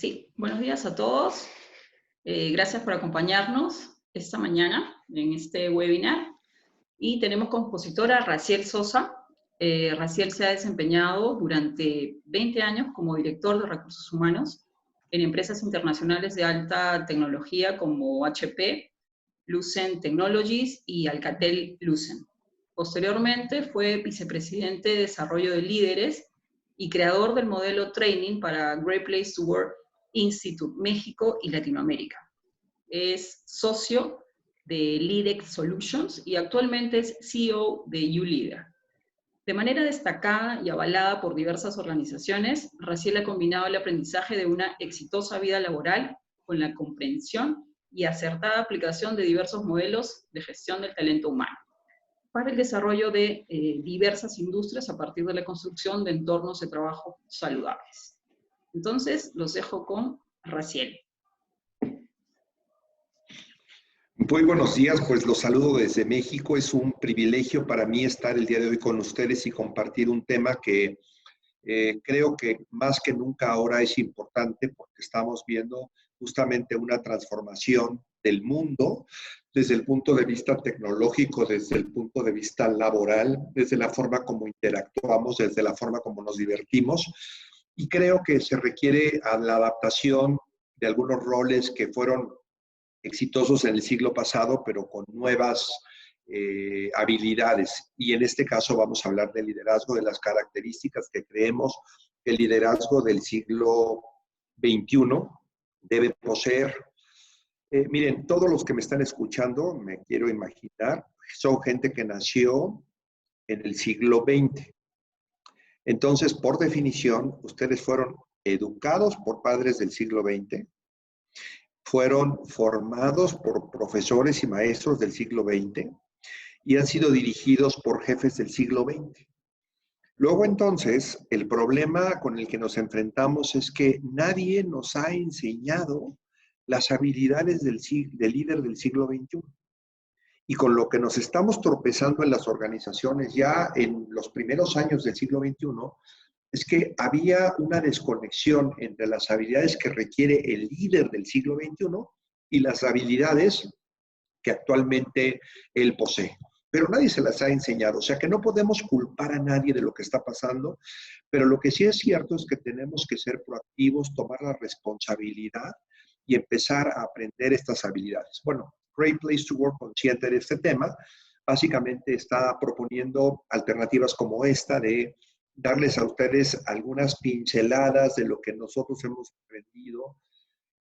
Sí, buenos días a todos. Gracias por acompañarnos esta mañana en este webinar. Y tenemos como expositora a Raciel Sosa. Raciel se ha desempeñado durante 20 años como director de recursos humanos en empresas internacionales de alta tecnología como HP, Lucent Technologies y Alcatel-Lucent. Posteriormente fue vicepresidente de Desarrollo de Líderes y creador del modelo Training para Great Place to Work Institute México y Latinoamérica. Es socio de LeadX Solutions y actualmente es CEO de YouLeader. De manera destacada y avalada por diversas organizaciones, Raciel ha combinado el aprendizaje de una exitosa vida laboral con la comprensión y acertada aplicación de diversos modelos de gestión del talento humano para el desarrollo de diversas industrias a partir de la construcción de entornos de trabajo saludables. Entonces, los dejo con Raciel. Muy buenos días, pues los saludo desde México. Es un privilegio para mí estar el día de hoy con ustedes y compartir un tema que creo que más que nunca ahora es importante porque estamos viendo justamente una transformación del mundo desde el punto de vista tecnológico, desde el punto de vista laboral, desde la forma como interactuamos, desde la forma como nos divertimos. Y creo que se requiere a la adaptación de algunos roles que fueron exitosos en el siglo pasado, pero con nuevas habilidades. Y en este caso vamos a hablar de liderazgo, de las características que creemos que el liderazgo del siglo XXI debe poseer. Miren, todos los que me están escuchando, me quiero imaginar, son gente que nació en el siglo XX. Entonces, por definición, ustedes fueron educados por padres del siglo XX, fueron formados por profesores y maestros del siglo XX y han sido dirigidos por jefes del siglo XX. Luego entonces, el problema con el que nos enfrentamos es que nadie nos ha enseñado las habilidades del líder del siglo XXI. Y con lo que nos estamos tropezando en las organizaciones ya en los primeros años del siglo XXI, es que había una desconexión entre las habilidades que requiere el líder del siglo XXI y las habilidades que actualmente él posee. Pero nadie se las ha enseñado, o sea que no podemos culpar a nadie de lo que está pasando, pero lo que sí es cierto es que tenemos que ser proactivos, tomar la responsabilidad y empezar a aprender estas habilidades. Bueno, Great Place to Work, consciente de este tema, básicamente está proponiendo alternativas como esta de darles a ustedes algunas pinceladas de lo que nosotros hemos aprendido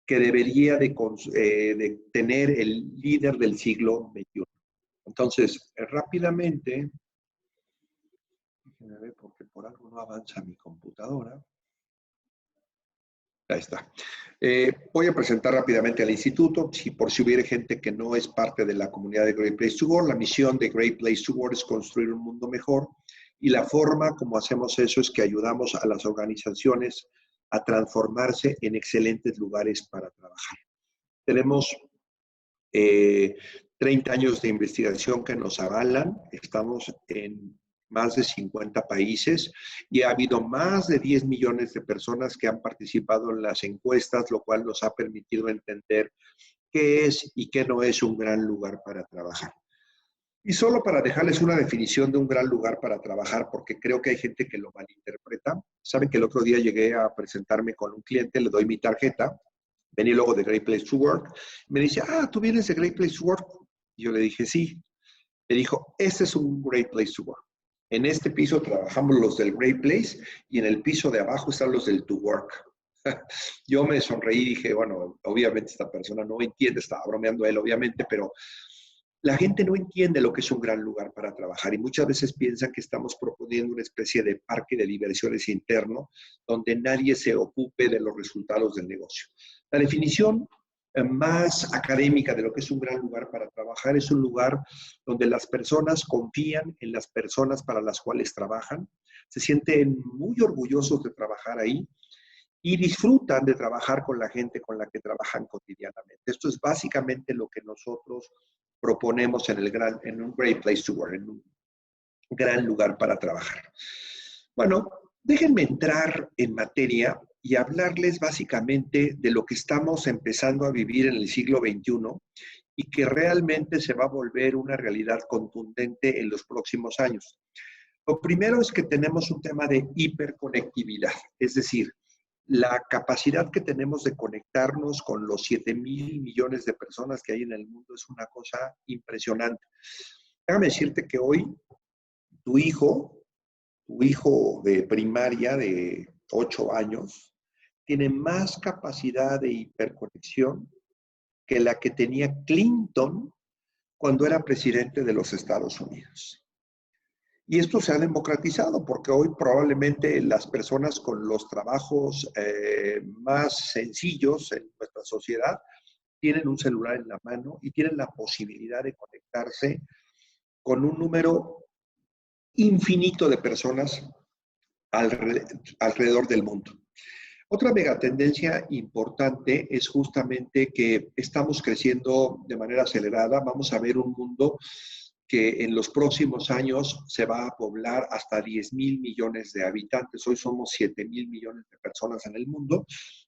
que debería de tener el líder del siglo XXI. Entonces, rápidamente, déjenme ver porque por algo no avanza mi computadora. Ahí está. Voy a presentar rápidamente al instituto, por si hubiera gente que no es parte de la comunidad de Great Place to Work. La misión de Great Place to Work es construir un mundo mejor y la forma como hacemos eso es que ayudamos a las organizaciones a transformarse en excelentes lugares para trabajar. Tenemos 30 años de investigación que nos avalan, estamos en más de 50 países y ha habido más de 10 millones de personas que han participado en las encuestas, lo cual nos ha permitido entender qué es y qué no es un gran lugar para trabajar. Y solo para dejarles una definición de un gran lugar para trabajar, porque creo que hay gente que lo malinterpreta. Saben que el otro día llegué a presentarme con un cliente, le doy mi tarjeta, venía luego de Great Place to Work, me dice, ¿tú vienes de Great Place to Work? Y yo le dije, sí. Me dijo, este es un Great Place to Work. En este piso trabajamos los del Great Place y en el piso de abajo están los del To Work. Yo me sonreí y dije, bueno, obviamente esta persona no entiende, estaba bromeando él, obviamente, pero la gente no entiende lo que es un gran lugar para trabajar y muchas veces piensan que estamos proponiendo una especie de parque de diversiones interno donde nadie se ocupe de los resultados del negocio. La definición más académica de lo que es un gran lugar para trabajar es un lugar donde las personas confían en las personas para las cuales trabajan, se sienten muy orgullosos de trabajar ahí y disfrutan de trabajar con la gente con la que trabajan cotidianamente. Esto es básicamente lo que nosotros proponemos en un Great Place to Work, en un gran lugar para trabajar. Bueno, déjenme entrar en materia y hablarles básicamente de lo que estamos empezando a vivir en el siglo XXI y que realmente se va a volver una realidad contundente en los próximos años. Lo primero es que tenemos un tema de hiperconectividad, es decir, la capacidad que tenemos de conectarnos con los 7,000 millones de personas que hay en el mundo es una cosa impresionante. Déjame decirte que hoy tu hijo de primaria de 8 años, tiene más capacidad de hiperconexión que la que tenía Clinton cuando era presidente de los Estados Unidos. Y esto se ha democratizado porque hoy probablemente las personas con los trabajos más sencillos en nuestra sociedad tienen un celular en la mano y tienen la posibilidad de conectarse con un número infinito de personas alrededor del mundo. Otra megatendencia importante es justamente que estamos creciendo de manera acelerada. Vamos a ver un mundo que en los próximos años se va a poblar hasta 10,000 millones de habitantes. Hoy somos 7,000 millones de personas en el mundo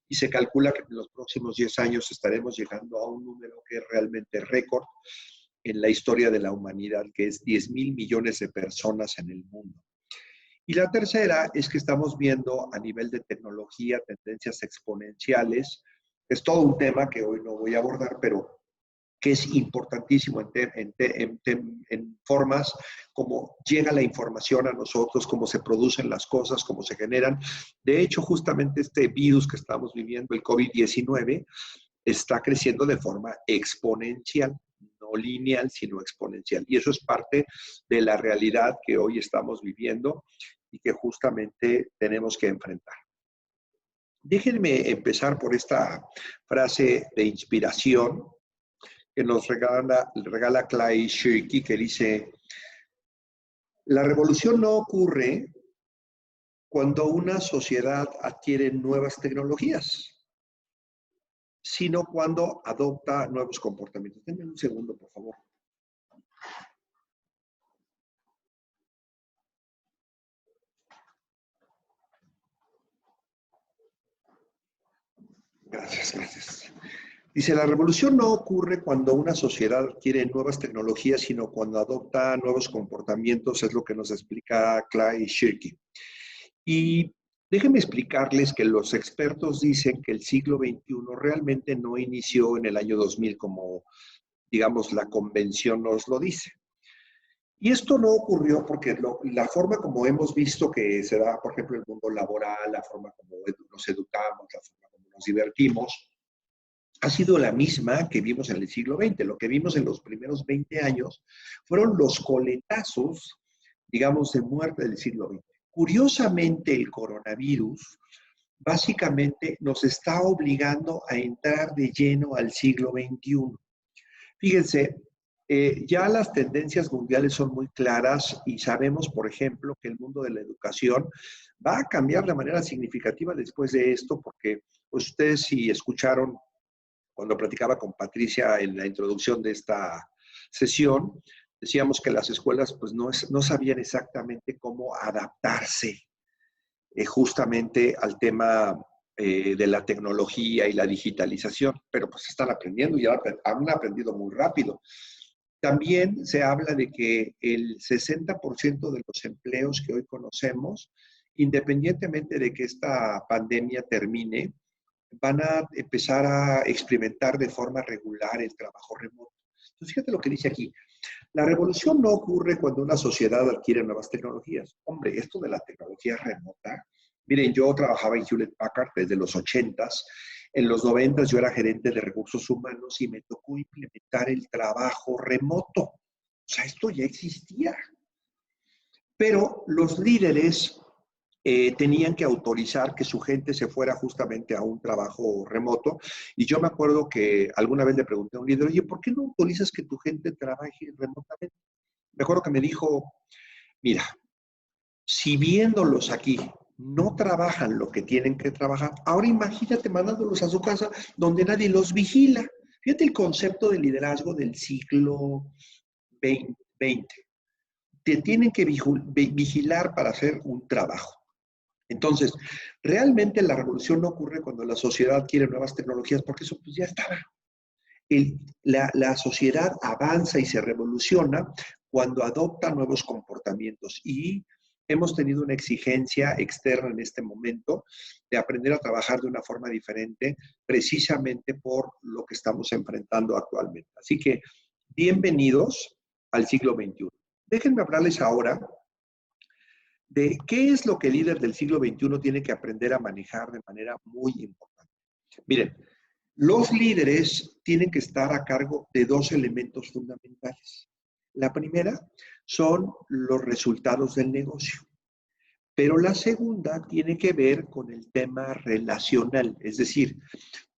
y se calcula que en los próximos 10 años estaremos llegando a un número que es realmente récord en la historia de la humanidad, que es 10,000 millones de personas en el mundo. Y la tercera es que estamos viendo a nivel de tecnología tendencias exponenciales. Es todo un tema que hoy no voy a abordar, pero que es importantísimo en formas como llega la información a nosotros, cómo se producen las cosas, cómo se generan. De hecho, justamente este virus que estamos viviendo, el COVID-19, está creciendo de forma exponencial, no lineal, sino exponencial. Y eso es parte de la realidad que hoy estamos viviendo y que justamente tenemos que enfrentar. Déjenme empezar por esta frase de inspiración que nos regala Clay Shirky, que dice: la revolución no ocurre cuando una sociedad adquiere nuevas tecnologías, sino cuando adopta nuevos comportamientos. Denme un segundo, por favor. Gracias. Dice, la revolución no ocurre cuando una sociedad adquiere nuevas tecnologías, sino cuando adopta nuevos comportamientos, es lo que nos explica Clay Shirky. Y déjenme explicarles que los expertos dicen que el siglo XXI realmente no inició en el año 2000 como, digamos, la convención nos lo dice. Y esto no ocurrió porque la forma como hemos visto que se da, por ejemplo, el mundo laboral, la forma como nos educamos, la forma como nos divertimos, ha sido la misma que vimos en el siglo XX. Lo que vimos en los primeros 20 años fueron los coletazos, digamos, de muerte del siglo XX. Curiosamente, el coronavirus básicamente nos está obligando a entrar de lleno al siglo XXI. Fíjense, ya las tendencias mundiales son muy claras y sabemos, por ejemplo, que el mundo de la educación va a cambiar de manera significativa después de esto, porque pues, ustedes si escucharon cuando platicaba con Patricia en la introducción de esta sesión, decíamos que las escuelas pues, no sabían exactamente cómo adaptarse justamente al tema de la tecnología y la digitalización, pero pues están aprendiendo y han aprendido muy rápido. También se habla de que el 60% de los empleos que hoy conocemos, independientemente de que esta pandemia termine, van a empezar a experimentar de forma regular el trabajo remoto. Entonces, fíjate lo que dice aquí. La revolución no ocurre cuando una sociedad adquiere nuevas tecnologías. Hombre, esto de la tecnología remota, miren, yo trabajaba en Hewlett Packard desde los 80s. En los 90s yo era gerente de recursos humanos y me tocó implementar el trabajo remoto. O sea, esto ya existía. Pero los líderes tenían que autorizar que su gente se fuera justamente a un trabajo remoto. Y yo me acuerdo que alguna vez le pregunté a un líder, oye, ¿por qué no autorizas que tu gente trabaje remotamente? Me acuerdo que me dijo, mira, si viéndolos aquí no trabajan lo que tienen que trabajar, ahora imagínate mandándolos a su casa donde nadie los vigila. Fíjate el concepto de liderazgo del siglo XX. Te tienen que vigilar para hacer un trabajo. Entonces, realmente la revolución no ocurre cuando la sociedad quiere nuevas tecnologías, porque eso pues ya estaba. La sociedad avanza y se revoluciona cuando adopta nuevos comportamientos. Y hemos tenido una exigencia externa en este momento de aprender a trabajar de una forma diferente, precisamente por lo que estamos enfrentando actualmente. Así que, bienvenidos al siglo XXI. Déjenme hablarles ahora de qué es lo que el líder del siglo XXI tiene que aprender a manejar de manera muy importante. Miren, los líderes tienen que estar a cargo de dos elementos fundamentales. La primera son los resultados del negocio, pero la segunda tiene que ver con el tema relacional. Es decir,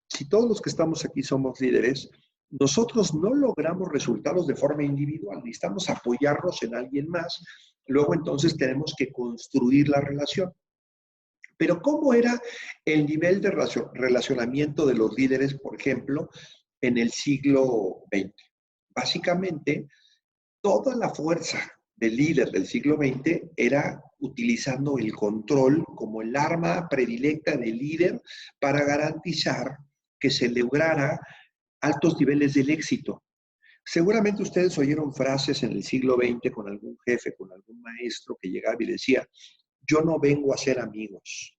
si todos los que estamos aquí somos líderes, nosotros no logramos resultados de forma individual, necesitamos apoyarnos en alguien más, luego entonces tenemos que construir la relación. Pero ¿cómo era el nivel de relacionamiento de los líderes, por ejemplo, en el siglo XX? Básicamente, toda la fuerza del líder del siglo XX era utilizando el control como el arma predilecta del líder para garantizar que se lograra altos niveles del éxito. Seguramente ustedes oyeron frases en el siglo XX con algún jefe, con algún maestro que llegaba y decía, yo no vengo a ser amigos.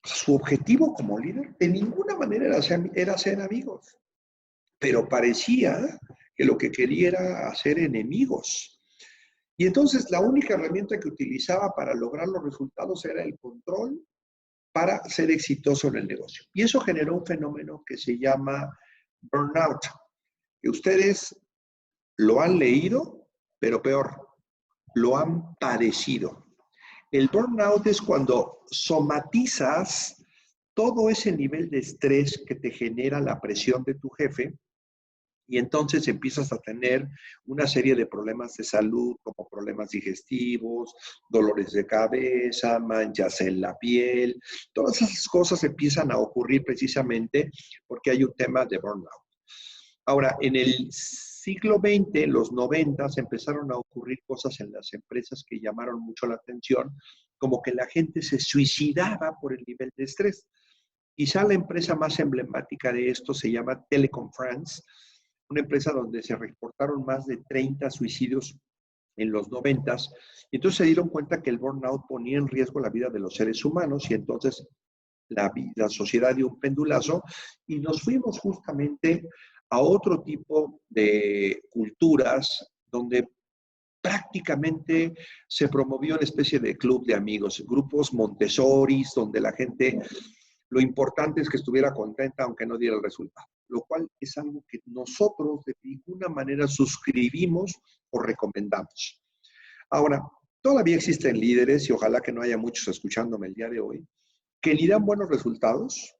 Su objetivo como líder de ninguna manera era ser amigos, pero parecía que lo que quería era hacer enemigos. Y entonces la única herramienta que utilizaba para lograr los resultados era el control para ser exitoso en el negocio. Y eso generó un fenómeno que se llama burnout, que ustedes lo han leído, pero peor, lo han padecido. El burnout es cuando somatizas todo ese nivel de estrés que te genera la presión de tu jefe y entonces empiezas a tener una serie de problemas de salud como problemas digestivos, dolores de cabeza, manchas en la piel. Todas esas cosas empiezan a ocurrir precisamente porque hay un tema de burnout. Ahora, en el siglo XX, en los 90, empezaron a ocurrir cosas en las empresas que llamaron mucho la atención, como que la gente se suicidaba por el nivel de estrés. Quizá la empresa más emblemática de esto se llama Telecom France, una empresa donde se reportaron más de 30 suicidios en los 90. Y entonces se dieron cuenta que el burnout ponía en riesgo la vida de los seres humanos y entonces la sociedad dio un pendulazo y nos fuimos justamente a otro tipo de culturas donde prácticamente se promovió una especie de club de amigos, grupos Montessoris, donde la gente, lo importante es que estuviera contenta aunque no diera el resultado, lo cual es algo que nosotros de ninguna manera suscribimos o recomendamos. Ahora, todavía existen líderes, y ojalá que no haya muchos escuchándome el día de hoy, que ni dan buenos resultados,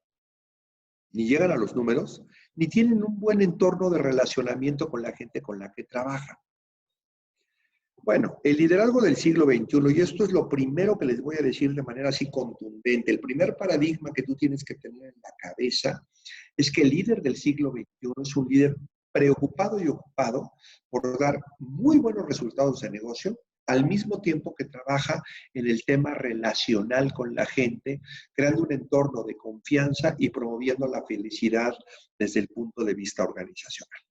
ni llegan a los números, ni tienen un buen entorno de relacionamiento con la gente con la que trabajan. Bueno, el liderazgo del siglo XXI, y esto es lo primero que les voy a decir de manera así contundente, el primer paradigma que tú tienes que tener en la cabeza es que el líder del siglo XXI es un líder preocupado y ocupado por dar muy buenos resultados de negocio, al mismo tiempo que trabaja en el tema relacional con la gente, creando un entorno de confianza y promoviendo la felicidad desde el punto de vista organizacional.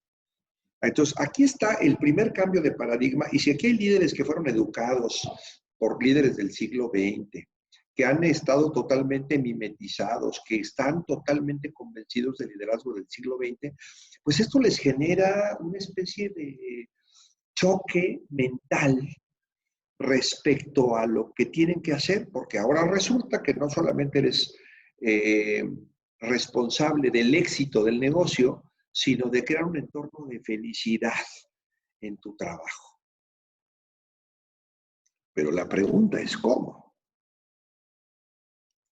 Entonces, aquí está el primer cambio de paradigma, y si aquí hay líderes que fueron educados por líderes del siglo XX, que han estado totalmente mimetizados, que están totalmente convencidos del liderazgo del siglo XX, pues esto les genera una especie de choque mental respecto a lo que tienen que hacer, porque ahora resulta que no solamente eres responsable del éxito del negocio, sino de crear un entorno de felicidad en tu trabajo. Pero la pregunta es ¿cómo?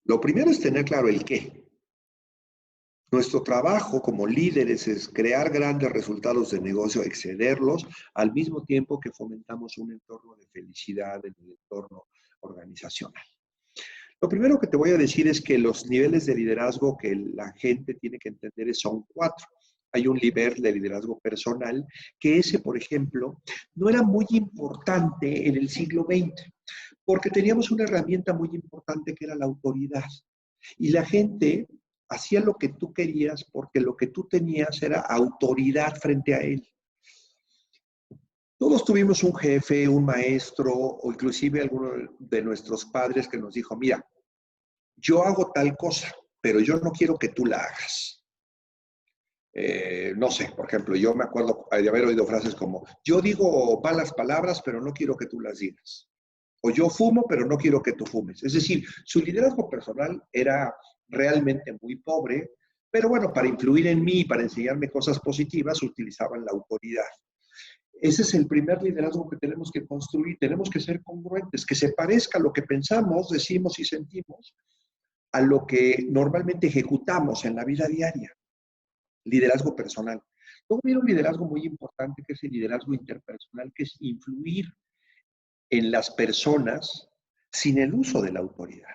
Lo primero es tener claro el qué. Nuestro trabajo como líderes es crear grandes resultados de negocio, excederlos, al mismo tiempo que fomentamos un entorno de felicidad en el entorno organizacional. Lo primero que te voy a decir es que los niveles de liderazgo que la gente tiene que entender son 4. Hay un nivel de liderazgo personal, que ese, por ejemplo, no era muy importante en el siglo XX, porque teníamos una herramienta muy importante que era la autoridad. Y la gente hacía lo que tú querías porque lo que tú tenías era autoridad frente a él. Todos tuvimos un jefe, un maestro o inclusive alguno de nuestros padres que nos dijo, mira, yo hago tal cosa, pero yo no quiero que tú la hagas. No sé, por ejemplo, yo me acuerdo de haber oído frases como, yo digo malas palabras, pero no quiero que tú las digas. O yo fumo, pero no quiero que tú fumes. Es decir, su liderazgo personal era realmente muy pobre, pero bueno, para influir en mí, para enseñarme cosas positivas, utilizaban la autoridad. Ese es el primer liderazgo que tenemos que construir. Tenemos que ser congruentes, que se parezca a lo que pensamos, decimos y sentimos, a lo que normalmente ejecutamos en la vida diaria. Liderazgo personal. Luego viene un liderazgo muy importante, que es el liderazgo interpersonal, que es influir en las personas sin el uso de la autoridad.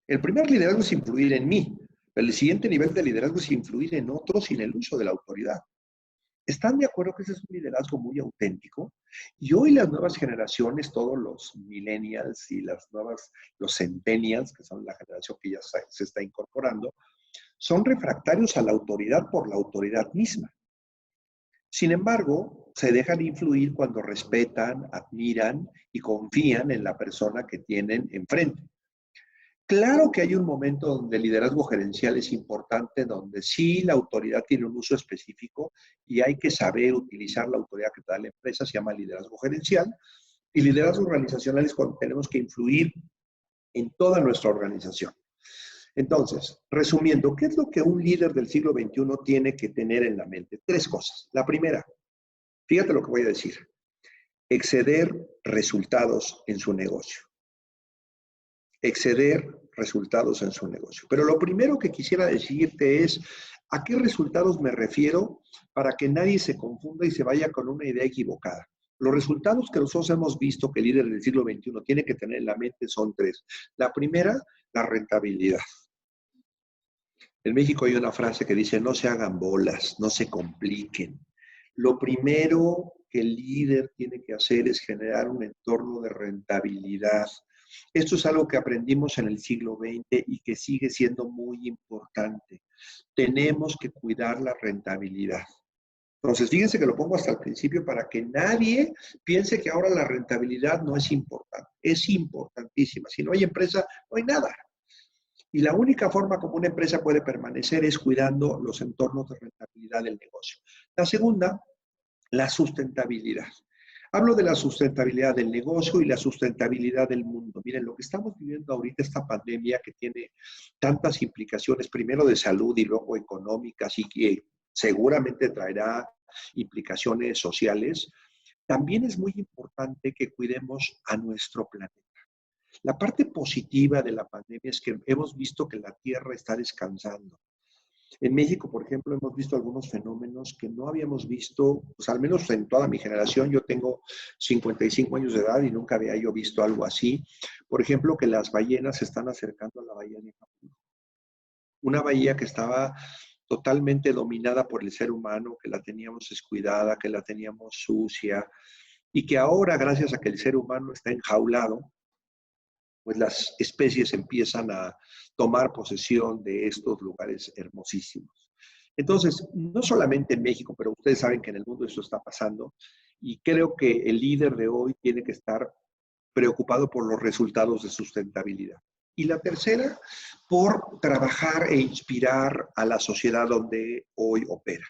El primer liderazgo es influir en mí, pero el siguiente nivel de liderazgo es influir en otros sin el uso de la autoridad. ¿Están de acuerdo que ese es un liderazgo muy auténtico? Y hoy las nuevas generaciones, todos los millennials y los centennials, que son la generación que ya se está incorporando, son refractarios a la autoridad por la autoridad misma. Sin embargo, se dejan influir cuando respetan, admiran y confían en la persona que tienen enfrente. Claro que hay un momento donde el liderazgo gerencial es importante, donde sí la autoridad tiene un uso específico y hay que saber utilizar la autoridad que te da la empresa, se llama liderazgo gerencial, y liderazgo organizacional es cuando tenemos que influir en toda nuestra organización. Entonces, resumiendo, ¿qué es lo que un líder del siglo XXI tiene que tener en la mente? 3 cosas. La primera, fíjate lo que voy a decir, exceder resultados en su negocio. Exceder resultados en su negocio. Pero lo primero que quisiera decirte es, ¿a qué resultados me refiero para que nadie se confunda y se vaya con una idea equivocada? Los resultados que nosotros hemos visto que el líder del siglo XXI tiene que tener en la mente son 3. La primera, la rentabilidad. En México hay una frase que dice, no se hagan bolas, no se compliquen. Lo primero que el líder tiene que hacer es generar un entorno de rentabilidad. Esto es algo que aprendimos en el siglo XX y que sigue siendo muy importante. Tenemos que cuidar la rentabilidad. Entonces, fíjense que lo pongo hasta el principio para que nadie piense que ahora la rentabilidad no es importante. Es importantísima. Si no hay empresa, no hay nada. Y la única forma como una empresa puede permanecer es cuidando los entornos de rentabilidad del negocio. La segunda, la sustentabilidad. Hablo de la sustentabilidad del negocio y la sustentabilidad del mundo. Miren, lo que estamos viviendo ahorita, esta pandemia que tiene tantas implicaciones, primero de salud y luego económicas y que seguramente traerá implicaciones sociales, también es muy importante que cuidemos a nuestro planeta. La parte positiva de la pandemia es que hemos visto que la Tierra está descansando. En México, por ejemplo, hemos visto algunos fenómenos que no habíamos visto, pues al menos en toda mi generación. Yo tengo 55 años de edad y nunca había yo visto algo así. Por ejemplo, que las ballenas se están acercando a la bahía de Acapulco. Una bahía que estaba totalmente dominada por el ser humano, que la teníamos descuidada, que la teníamos sucia, y que ahora, gracias a que el ser humano está enjaulado, pues las especies empiezan a tomar posesión de estos lugares hermosísimos. Entonces, no solamente en México, pero ustedes saben que en el mundo esto está pasando y creo que el líder de hoy tiene que estar preocupado por los resultados de sustentabilidad. Y la tercera, por trabajar e inspirar a la sociedad donde hoy opera.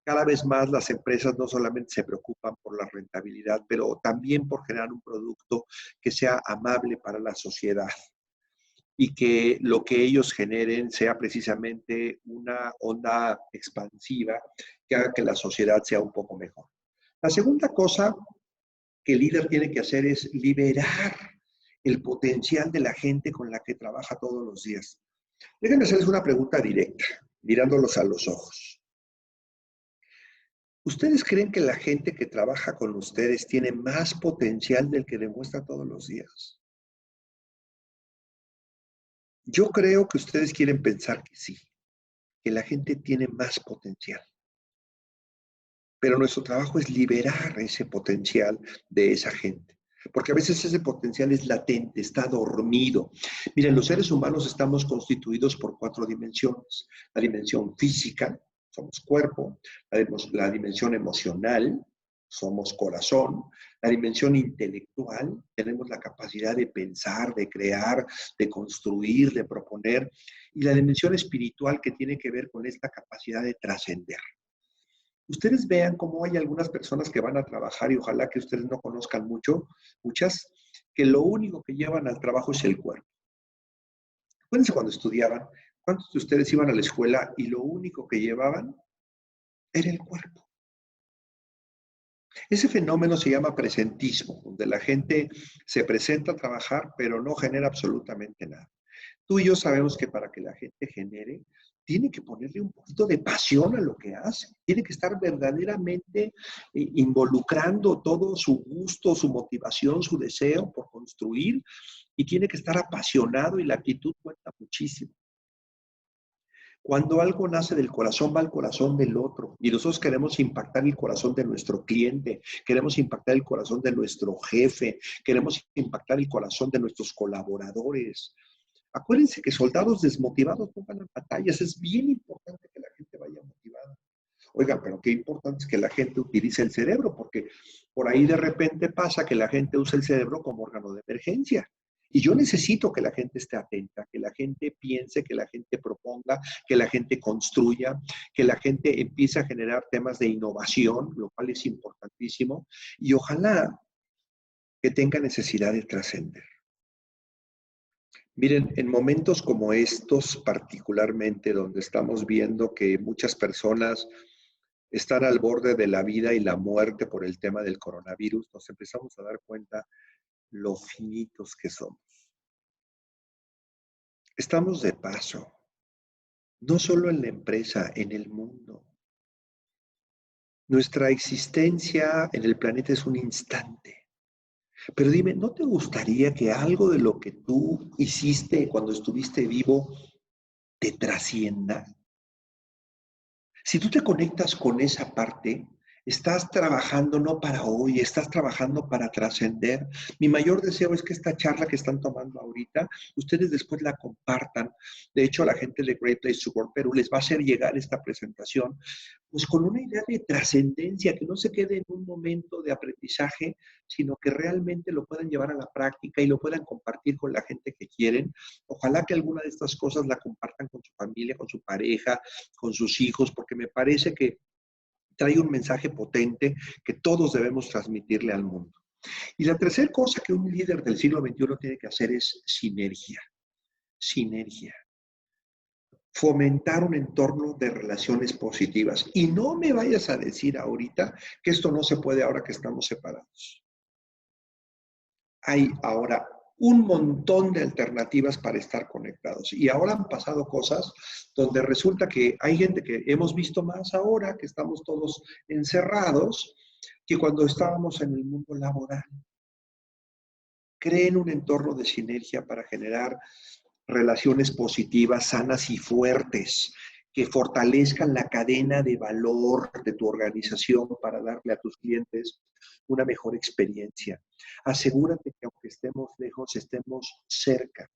Cada vez más las empresas no solamente se preocupan por la rentabilidad, pero también por generar un producto que sea amable para la sociedad y que lo que ellos generen sea precisamente una onda expansiva que haga que la sociedad sea un poco mejor. La segunda cosa que el líder tiene que hacer es liberar el potencial de la gente con la que trabaja todos los días. Déjenme hacerles una pregunta directa, mirándolos a los ojos. ¿Ustedes creen que la gente que trabaja con ustedes tiene más potencial del que demuestra todos los días? Yo creo que ustedes quieren pensar que sí, que la gente tiene más potencial. Pero nuestro trabajo es liberar ese potencial de esa gente. porque a veces ese potencial es latente, está dormido. Miren, los seres humanos estamos constituidos por 4 dimensiones. La dimensión física, somos cuerpo, la dimensión emocional, somos corazón, la dimensión intelectual, tenemos la capacidad de pensar, de crear, de construir, de proponer, y la dimensión espiritual que tiene que ver con esta capacidad de trascender. Ustedes vean cómo hay algunas personas que van a trabajar y ojalá que ustedes no conozcan muchas, que lo único que llevan al trabajo es el cuerpo. Acuérdense cuando estudiaban, ¿cuántos de ustedes iban a la escuela y lo único que llevaban era el cuerpo? Ese fenómeno se llama presentismo, donde la gente se presenta a trabajar, pero no genera absolutamente nada. Tú y yo sabemos que para que la gente genere, tiene que ponerle un poquito de pasión a lo que hace. Tiene que estar verdaderamente involucrando todo su gusto, su motivación, su deseo por construir, y tiene que estar apasionado y la actitud cuenta muchísimo. Cuando algo nace del corazón, va al corazón del otro. Y nosotros queremos impactar el corazón de nuestro cliente, queremos impactar el corazón de nuestro jefe, queremos impactar el corazón de nuestros colaboradores. Acuérdense que soldados desmotivados no ganan batallas. Es bien importante que la gente vaya motivada. Oigan, pero qué importante es que la gente utilice el cerebro, porque por ahí de repente pasa que la gente usa el cerebro como órgano de emergencia. Y yo necesito que la gente esté atenta, que la gente piense, que la gente proponga, que la gente construya, que la gente empiece a generar temas de innovación, lo cual es importantísimo, y ojalá que tenga necesidad de trascender. Miren, en momentos como estos, particularmente donde estamos viendo que muchas personas están al borde de la vida y la muerte por el tema del coronavirus, nos empezamos a dar cuenta lo finitos que somos. Estamos de paso, no solo en la empresa, en el mundo. Nuestra existencia en el planeta es un instante. Pero dime, ¿no te gustaría que algo de lo que tú hiciste cuando estuviste vivo te trascienda? Si tú te conectas con esa parte, estás trabajando no para hoy, estás trabajando para trascender. Mi mayor deseo es que esta charla que están tomando ahorita, ustedes después la compartan. De hecho, a la gente de Great Place to Work Perú les va a hacer llegar esta presentación, pues con una idea de trascendencia, que no se quede en un momento de aprendizaje, sino que realmente lo puedan llevar a la práctica y lo puedan compartir con la gente que quieren. Ojalá que alguna de estas cosas la compartan con su familia, con su pareja, con sus hijos, porque me parece que trae un mensaje potente que todos debemos transmitirle al mundo. Y la tercera cosa que un líder del siglo XXI tiene que hacer es sinergia. Sinergia. Fomentar un entorno de relaciones positivas. Y no me vayas a decir ahorita que esto no se puede ahora que estamos separados. Hay ahora un montón de alternativas para estar conectados. Y ahora han pasado cosas donde resulta que hay gente que hemos visto más ahora, que estamos todos encerrados, que cuando estábamos en el mundo laboral. Creen un entorno de sinergia para generar relaciones positivas, sanas y fuertes, que fortalezcan la cadena de valor de tu organización para darle a tus clientes una mejor experiencia. Asegúrate que aunque estemos lejos, estemos cerca.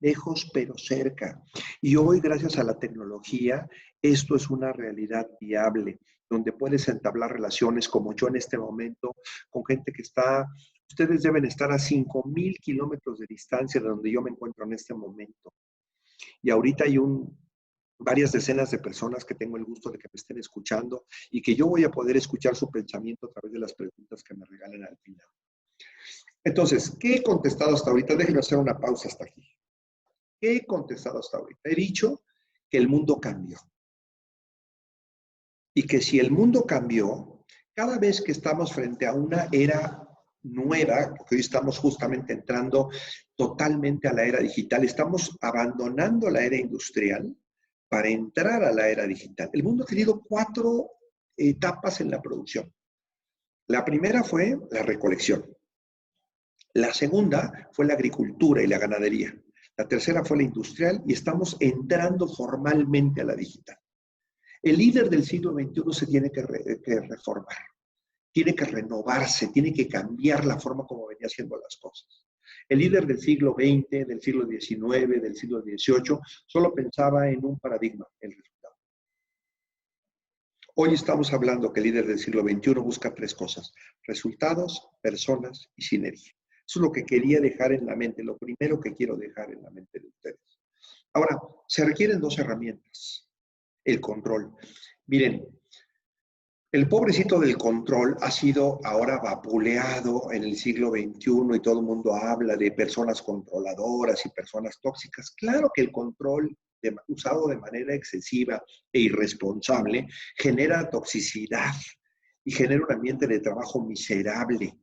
Lejos pero cerca. Y hoy, gracias a la tecnología, esto es una realidad viable, donde puedes entablar relaciones como yo en este momento, con gente que está, ustedes deben estar a 5,000 kilómetros de distancia de donde yo me encuentro en este momento. Y ahorita hay varias decenas de personas que tengo el gusto de que me estén escuchando y que yo voy a poder escuchar su pensamiento a través de las preguntas que me regalen al final. Entonces, ¿qué he contestado hasta ahorita? Déjenme hacer una pausa hasta aquí. ¿Qué he contestado hasta ahorita? He dicho que el mundo cambió. Y que si el mundo cambió, cada vez que estamos frente a una era nueva, porque hoy estamos justamente entrando totalmente a la era digital, estamos abandonando la era industrial para entrar a la era digital. El mundo ha tenido 4 etapas en la producción. La primera fue la recolección. La segunda fue la agricultura y la ganadería. La tercera fue la industrial y estamos entrando formalmente a la digital. El líder del siglo XXI se tiene que reformar, tiene que renovarse, tiene que cambiar la forma como venía haciendo las cosas. El líder del siglo XX, del siglo XIX, del siglo XVIII, solo pensaba en un paradigma, el resultado. Hoy estamos hablando que el líder del siglo XXI busca tres cosas: resultados, personas y sinergia. Eso es lo que quería dejar en la mente, lo primero que quiero dejar en la mente de ustedes. Ahora, se requieren dos herramientas. El control. Miren, el pobrecito del control ha sido ahora vapuleado en el siglo XXI y todo el mundo habla de personas controladoras y personas tóxicas. Claro que el control usado de manera excesiva e irresponsable genera toxicidad y genera un ambiente de trabajo miserable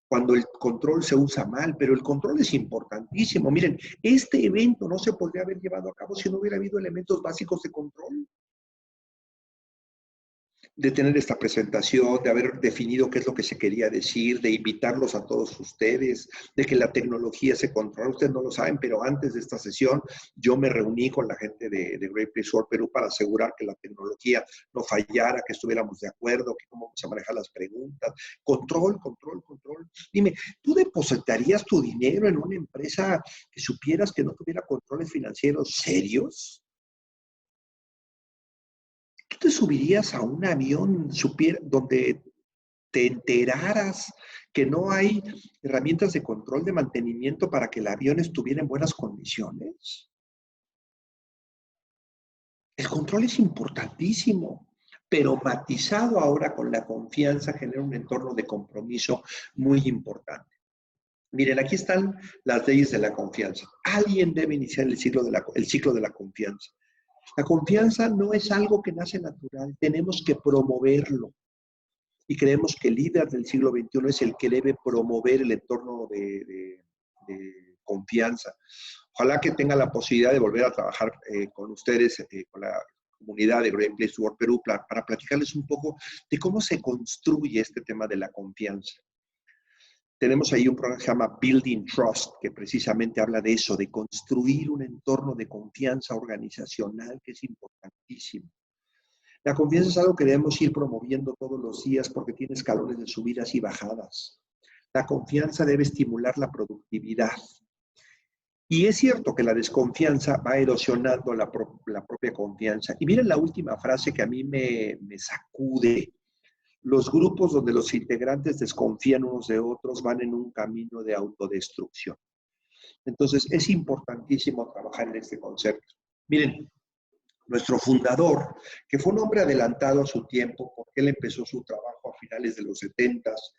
cuando el control se usa mal, pero el control es importantísimo. Miren, este evento no se podría haber llevado a cabo si no hubiera habido elementos básicos de control. De tener esta presentación, de haber definido qué es lo que se quería decir, de invitarlos a todos ustedes, de que la tecnología se controla. Ustedes no lo saben, pero antes de esta sesión yo me reuní con la gente de Great Place to Work Perú para asegurar que la tecnología no fallara, que estuviéramos de acuerdo, que cómo vamos a manejar las preguntas. Control, control, control. Dime, ¿tú depositarías tu dinero en una empresa que supieras que no tuviera controles financieros serios? ¿Tú te subirías a un avión donde te enteraras que no hay herramientas de control de mantenimiento para que el avión estuviera en buenas condiciones? El control es importantísimo, pero matizado ahora con la confianza genera un entorno de compromiso muy importante. Miren, aquí están las leyes de la confianza. Alguien debe iniciar el ciclo de la confianza. La confianza no es algo que nace natural, tenemos que promoverlo. Y creemos que el líder del siglo XXI es el que debe promover el entorno de confianza. Ojalá que tenga la posibilidad de volver a trabajar con ustedes, con la comunidad de Great Place to Work Perú, para platicarles un poco de cómo se construye este tema de la confianza. Tenemos ahí un programa que se llama Building Trust, que precisamente habla de eso, de construir un entorno de confianza organizacional que es importantísimo. La confianza es algo que debemos ir promoviendo todos los días porque tiene escalones de subidas y bajadas. La confianza debe estimular la productividad. Y es cierto que la desconfianza va erosionando la propia confianza. Y miren la última frase que a mí me sacude. Los grupos donde los integrantes desconfían unos de otros van en un camino de autodestrucción. Entonces, es importantísimo trabajar en este concepto. Miren, nuestro fundador, que fue un hombre adelantado a su tiempo, porque él empezó su trabajo a finales de los 70s,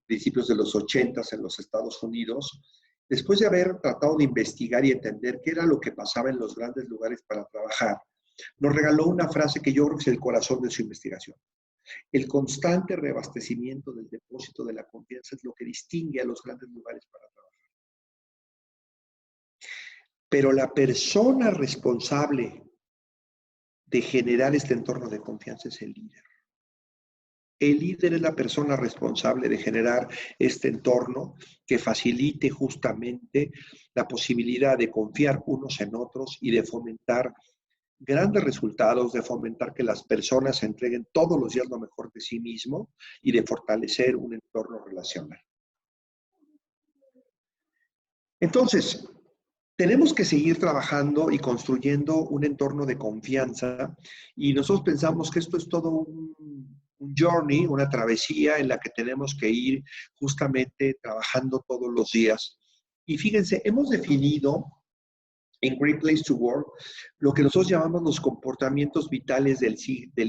principios de los 80s en los Estados Unidos, después de haber tratado de investigar y entender qué era lo que pasaba en los grandes lugares para trabajar, nos regaló una frase que yo creo que es el corazón de su investigación. El constante reabastecimiento del depósito de la confianza es lo que distingue a los grandes lugares para trabajar. Pero la persona responsable de generar este entorno de confianza es el líder. El líder es la persona responsable de generar este entorno que facilite justamente la posibilidad de confiar unos en otros y de fomentar grandes resultados, de fomentar que las personas se entreguen todos los días lo mejor de sí mismo y de fortalecer un entorno relacional. Entonces, tenemos que seguir trabajando y construyendo un entorno de confianza y nosotros pensamos que esto es todo un journey, una travesía en la que tenemos que ir justamente trabajando todos los días. Y fíjense, hemos definido en Great Place to Work lo que nosotros llamamos los comportamientos vitales del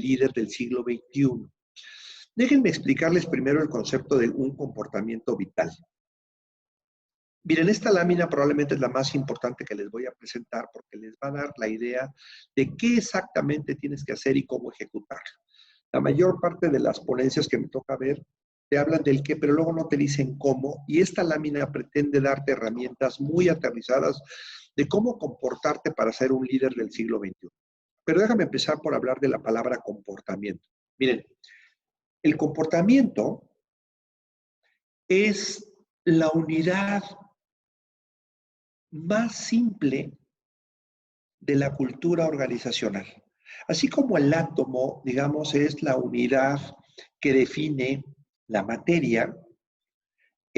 líder del siglo XXI. Déjenme explicarles primero el concepto de un comportamiento vital. Miren, esta lámina probablemente es la más importante que les voy a presentar porque les va a dar la idea de qué exactamente tienes que hacer y cómo ejecutarlo. La mayor parte de las ponencias que me toca ver te hablan del qué, pero luego no te dicen cómo. Y esta lámina pretende darte herramientas muy aterrizadas de cómo comportarte para ser un líder del siglo XXI. Pero déjame empezar por hablar de la palabra comportamiento. Miren, el comportamiento es la unidad más simple de la cultura organizacional. Así como el átomo, digamos, es la unidad que define la materia,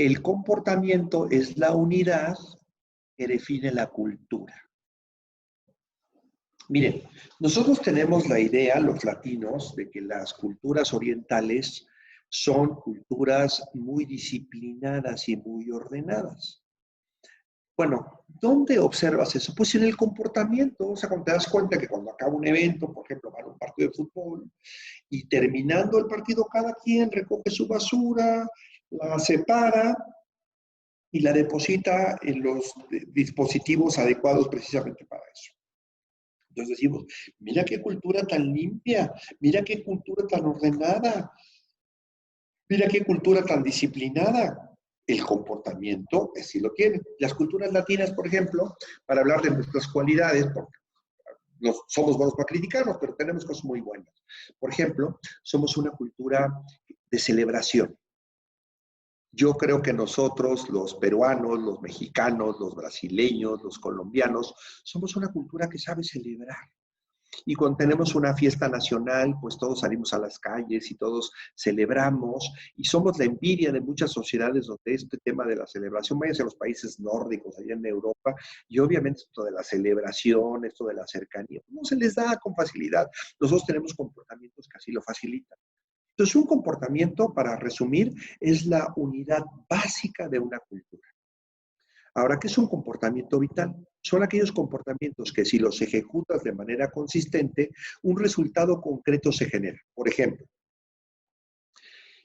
El comportamiento es la unidad que define la cultura. Miren, nosotros tenemos la idea, los latinos, de que las culturas orientales son culturas muy disciplinadas y muy ordenadas. Bueno, ¿dónde observas eso? Pues en el comportamiento. O sea, cuando te das cuenta que cuando acaba un evento, por ejemplo, van a un partido de fútbol, y terminando el partido, cada quien recoge su basura, la separa y la deposita en los dispositivos adecuados precisamente para eso. Entonces decimos, mira qué cultura tan limpia, mira qué cultura tan ordenada, mira qué cultura tan disciplinada. El comportamiento sí lo tiene. Las culturas latinas, por ejemplo, para hablar de nuestras cualidades, porque somos buenos para criticarnos, pero tenemos cosas muy buenas. Por ejemplo, somos una cultura de celebración. Yo creo que nosotros, los peruanos, los mexicanos, los brasileños, los colombianos, somos una cultura que sabe celebrar. Y cuando tenemos una fiesta nacional, pues todos salimos a las calles y todos celebramos y somos la envidia de muchas sociedades donde este tema de la celebración, váyanse a los países nórdicos, allá en Europa, y obviamente esto de la celebración, esto de la cercanía, no se les da con facilidad. Nosotros tenemos comportamientos que así lo facilitan. Entonces, un comportamiento, para resumir, es la unidad básica de una cultura. Ahora, ¿qué es un comportamiento vital? Son aquellos comportamientos que si los ejecutas de manera consistente, un resultado concreto se genera. Por ejemplo,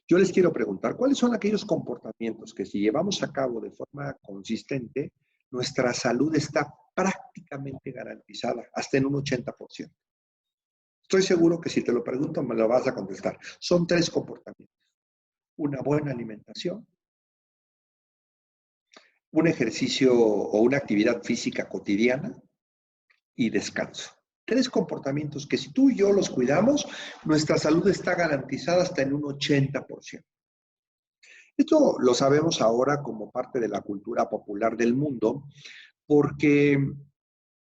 yo les quiero preguntar, ¿cuáles son aquellos comportamientos que si llevamos a cabo de forma consistente, nuestra salud está prácticamente garantizada, hasta en un 80%? Estoy seguro que si te lo pregunto me lo vas a contestar. Son 3 comportamientos. Una buena alimentación, un ejercicio o una actividad física cotidiana y descanso. 3 comportamientos que si tú y yo los cuidamos, nuestra salud está garantizada hasta en un 80%. Esto lo sabemos ahora como parte de la cultura popular del mundo, porque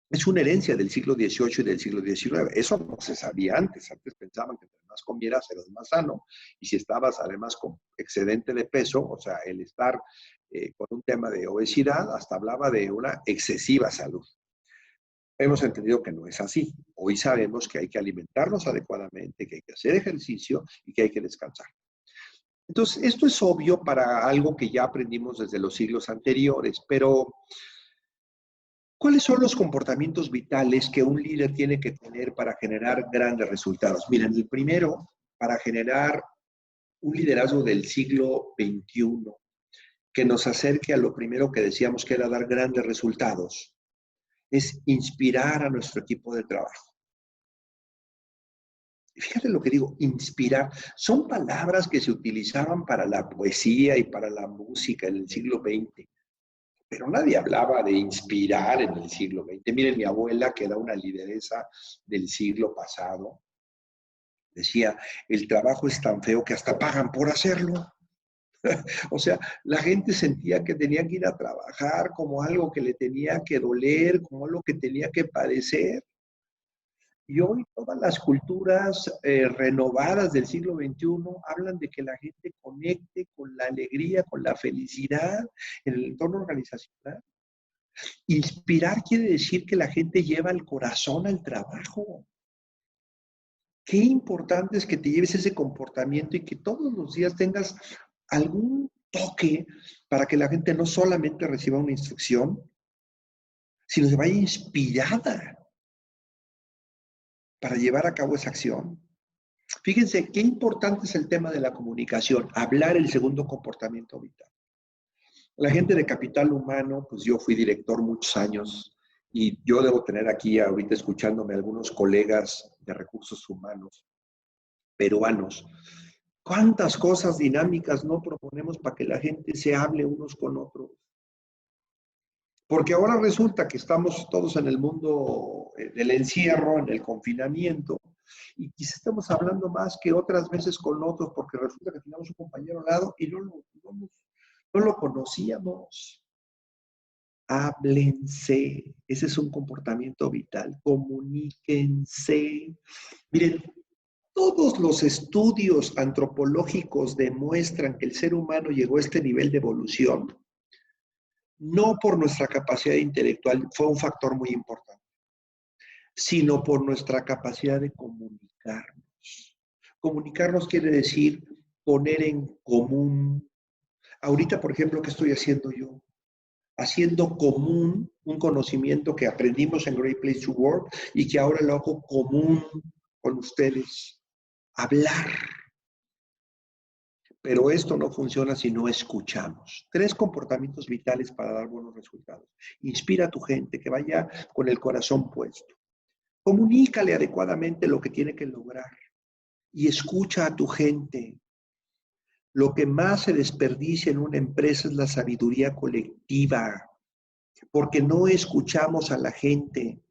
es una herencia del siglo XVIII y del siglo XIX. Eso no se sabía antes. Antes pensaban que entre más comieras eras más sano. Y si estabas además con excedente de peso, o sea, el estar con un tema de obesidad, hasta hablaba de una excesiva salud. Hemos entendido que no es así. Hoy sabemos que hay que alimentarnos adecuadamente, que hay que hacer ejercicio y que hay que descansar. Entonces, esto es obvio para algo que ya aprendimos desde los siglos anteriores, pero ¿cuáles son los comportamientos vitales que un líder tiene que tener para generar grandes resultados? Miren, el primero, para generar un liderazgo del siglo XXI, que nos acerque a lo primero que decíamos que era dar grandes resultados, es inspirar a nuestro equipo de trabajo. Y fíjate lo que digo, inspirar. Son palabras que se utilizaban para la poesía y para la música en el siglo XX. Pero nadie hablaba de inspirar en el siglo XX. Miren, mi abuela, que era una lideresa del siglo pasado, decía, el trabajo es tan feo que hasta pagan por hacerlo. O sea, la gente sentía que tenía que ir a trabajar como algo que le tenía que doler, como algo que tenía que padecer. Y hoy todas las culturas renovadas del siglo XXI hablan de que la gente conecte con la alegría, con la felicidad en el entorno organizacional. Inspirar quiere decir que la gente lleva el corazón al trabajo. Qué importante es que te lleves ese comportamiento y que todos los días tengas algún toque para que la gente no solamente reciba una instrucción, sino se vaya inspirada para llevar a cabo esa acción. Fíjense qué importante es el tema de la comunicación, hablar el segundo comportamiento vital. La gente de capital humano, pues yo fui director muchos años y yo debo tener aquí ahorita escuchándome algunos colegas de recursos humanos peruanos. ¿Cuántas cosas dinámicas no proponemos para que la gente se hable unos con otros? Porque ahora resulta que estamos todos en el mundo del encierro, en el confinamiento, y quizá estamos hablando más que otras veces con otros porque resulta que tenemos un compañero al lado y no lo conocíamos. Háblense. Ese es un comportamiento vital. Comuníquense. Miren, Todos los estudios antropológicos demuestran que el ser humano llegó a este nivel de evolución, no por nuestra capacidad intelectual, fue un factor muy importante, sino por nuestra capacidad de comunicarnos. Comunicarnos quiere decir poner en común. Ahorita, por ejemplo, ¿qué estoy haciendo yo? Haciendo común un conocimiento que aprendimos en Great Place to Work y que ahora lo hago común con ustedes. Hablar. Pero esto no funciona si no escuchamos. 3 comportamientos vitales para dar buenos resultados. Inspira a tu gente, que vaya con el corazón puesto. Comunícale adecuadamente lo que tiene que lograr y escucha a tu gente. Lo que más se desperdicia en una empresa es la sabiduría colectiva, porque no escuchamos a la gente.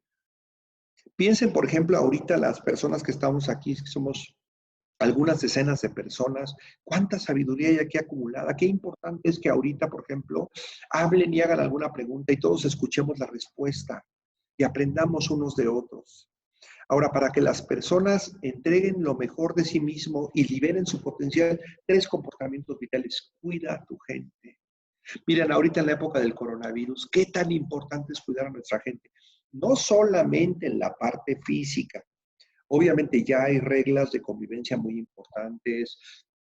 Piensen, por ejemplo, ahorita las personas que estamos aquí, que somos algunas decenas de personas, cuánta sabiduría hay aquí acumulada. Qué importante es que ahorita, por ejemplo, hablen y hagan alguna pregunta y todos escuchemos la respuesta y aprendamos unos de otros. Ahora, para que las personas entreguen lo mejor de sí mismo y liberen su potencial, 3 comportamientos vitales. Cuida a tu gente. Miren, ahorita en la época del coronavirus, ¿qué tan importante es cuidar a nuestra gente? No solamente en la parte física. Obviamente ya hay reglas de convivencia muy importantes.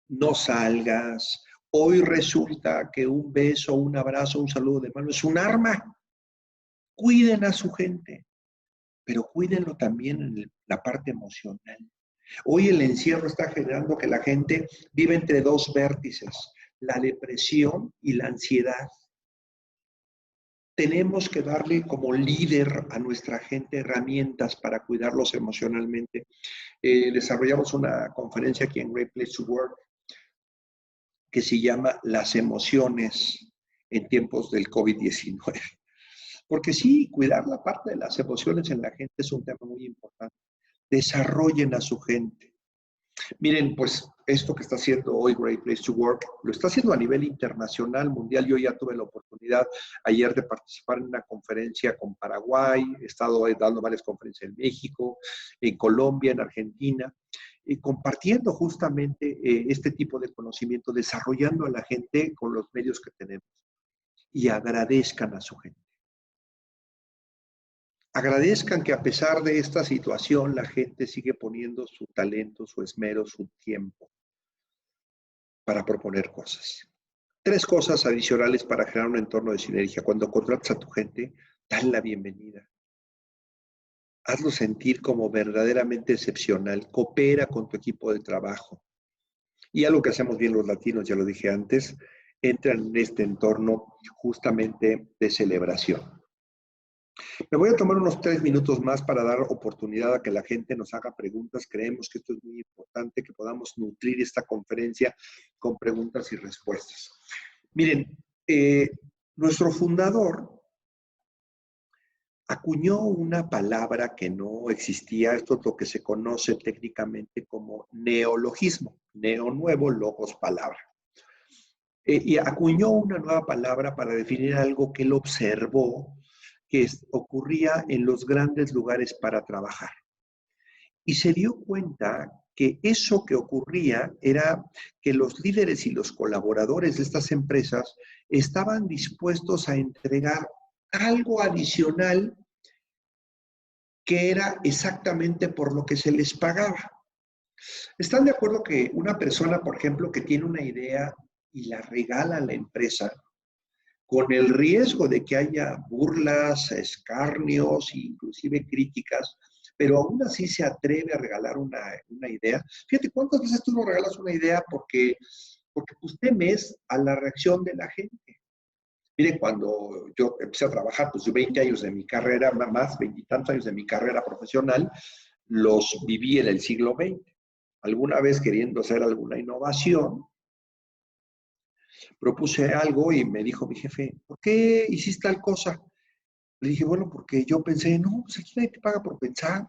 No salgas. Hoy resulta que un beso, un abrazo, un saludo de mano es un arma. Cuiden a su gente, pero cuídenlo también en la parte emocional. Hoy el encierro está generando que la gente vive entre 2 vértices, la depresión y la ansiedad. Tenemos que darle como líder a nuestra gente herramientas para cuidarlos emocionalmente. Desarrollamos una conferencia aquí en Great Place to Work que se llama Las emociones en tiempos del COVID-19. Porque sí, cuidar la parte de las emociones en la gente es un tema muy importante. Desarrollen a su gente. Miren, pues esto que está haciendo hoy Great Place to Work, lo está haciendo a nivel internacional, mundial. Yo ya tuve la oportunidad ayer de participar en una conferencia con Paraguay, he estado dando varias conferencias en México, en Colombia, en Argentina, compartiendo justamente este tipo de conocimiento, desarrollando a la gente con los medios que tenemos. Y agradezcan a su gente. Agradezcan que a pesar de esta situación, la gente sigue poniendo su talento, su esmero, su tiempo para proponer cosas. 3 cosas adicionales para crear un entorno de sinergia. Cuando contratas a tu gente, dale la bienvenida. Hazlo sentir como verdaderamente excepcional. Coopera con tu equipo de trabajo. Y algo que hacemos bien los latinos, ya lo dije antes, entran en este entorno justamente de celebración. Me voy a tomar unos 3 minutos más para dar oportunidad a que la gente nos haga preguntas. Creemos que esto es muy importante, que podamos nutrir esta conferencia con preguntas y respuestas. Miren, nuestro fundador acuñó una palabra que no existía. Esto es lo que se conoce técnicamente como neologismo. Neo, nuevo, logos, palabra. Y acuñó una nueva palabra para definir algo que él observó que ocurría en los grandes lugares para trabajar. Y se dio cuenta que eso que ocurría era que los líderes y los colaboradores de estas empresas estaban dispuestos a entregar algo adicional que era exactamente por lo que se les pagaba. ¿Están de acuerdo que una persona, por ejemplo, que tiene una idea y la regala a la empresa, con el riesgo de que haya burlas, escarnios, inclusive críticas, pero aún así se atreve a regalar una idea? Fíjate, ¿cuántas veces tú no regalas una idea porque pues temes a la reacción de la gente? Mire, cuando yo empecé a trabajar, pues 20 años de mi carrera, más 20 y tantos años de mi carrera profesional, los viví en el siglo XX. Alguna vez queriendo hacer alguna innovación, propuse algo y me dijo mi jefe, ¿por qué hiciste tal cosa? Le dije, bueno, porque yo pensé, no, pues aquí nadie te paga por pensar.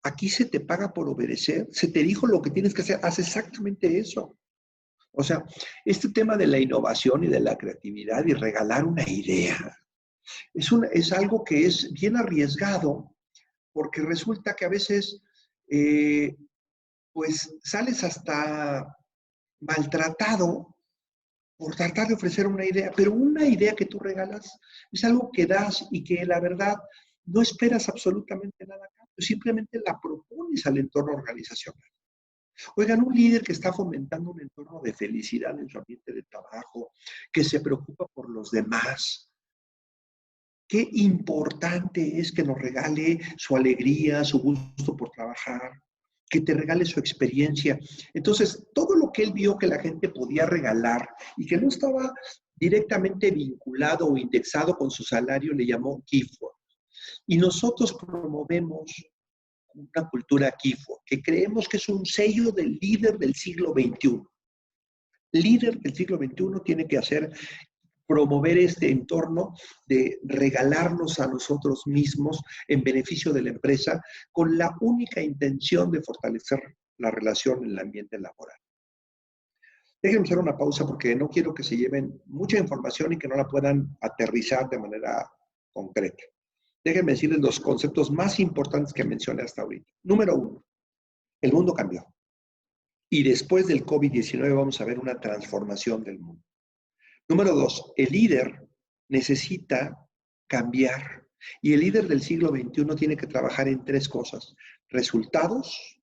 Aquí se te paga por obedecer. Se te dijo lo que tienes que hacer. Haz exactamente eso. O sea, este tema de la innovación y de la creatividad y regalar una idea es algo que es bien arriesgado porque resulta que a veces pues sales hasta maltratado por tratar de ofrecer una idea, pero una idea que tú regalas es algo que das y que la verdad no esperas absolutamente nada a cambio, simplemente la propones al entorno organizacional. Oigan, un líder que está fomentando un entorno de felicidad en su ambiente de trabajo, que se preocupa por los demás, qué importante es que nos regale su alegría, su gusto por trabajar, que te regale su experiencia. Entonces, todo lo que él vio que la gente podía regalar y que no estaba directamente vinculado o indexado con su salario, le llamó Giftwork. Y nosotros promovemos una cultura Giftwork, que creemos que es un sello del líder del siglo XXI. Líder del siglo XXI tiene que promover este entorno de regalarnos a nosotros mismos en beneficio de la empresa con la única intención de fortalecer la relación en el ambiente laboral. Déjenme hacer una pausa porque no quiero que se lleven mucha información y que no la puedan aterrizar de manera concreta. Déjenme decirles los conceptos más importantes que mencioné hasta ahorita. Número 1, el mundo cambió. Y después del COVID-19 vamos a ver una transformación del mundo. Número 2, el líder necesita cambiar. Y el líder del siglo XXI tiene que trabajar en 3 cosas. Resultados.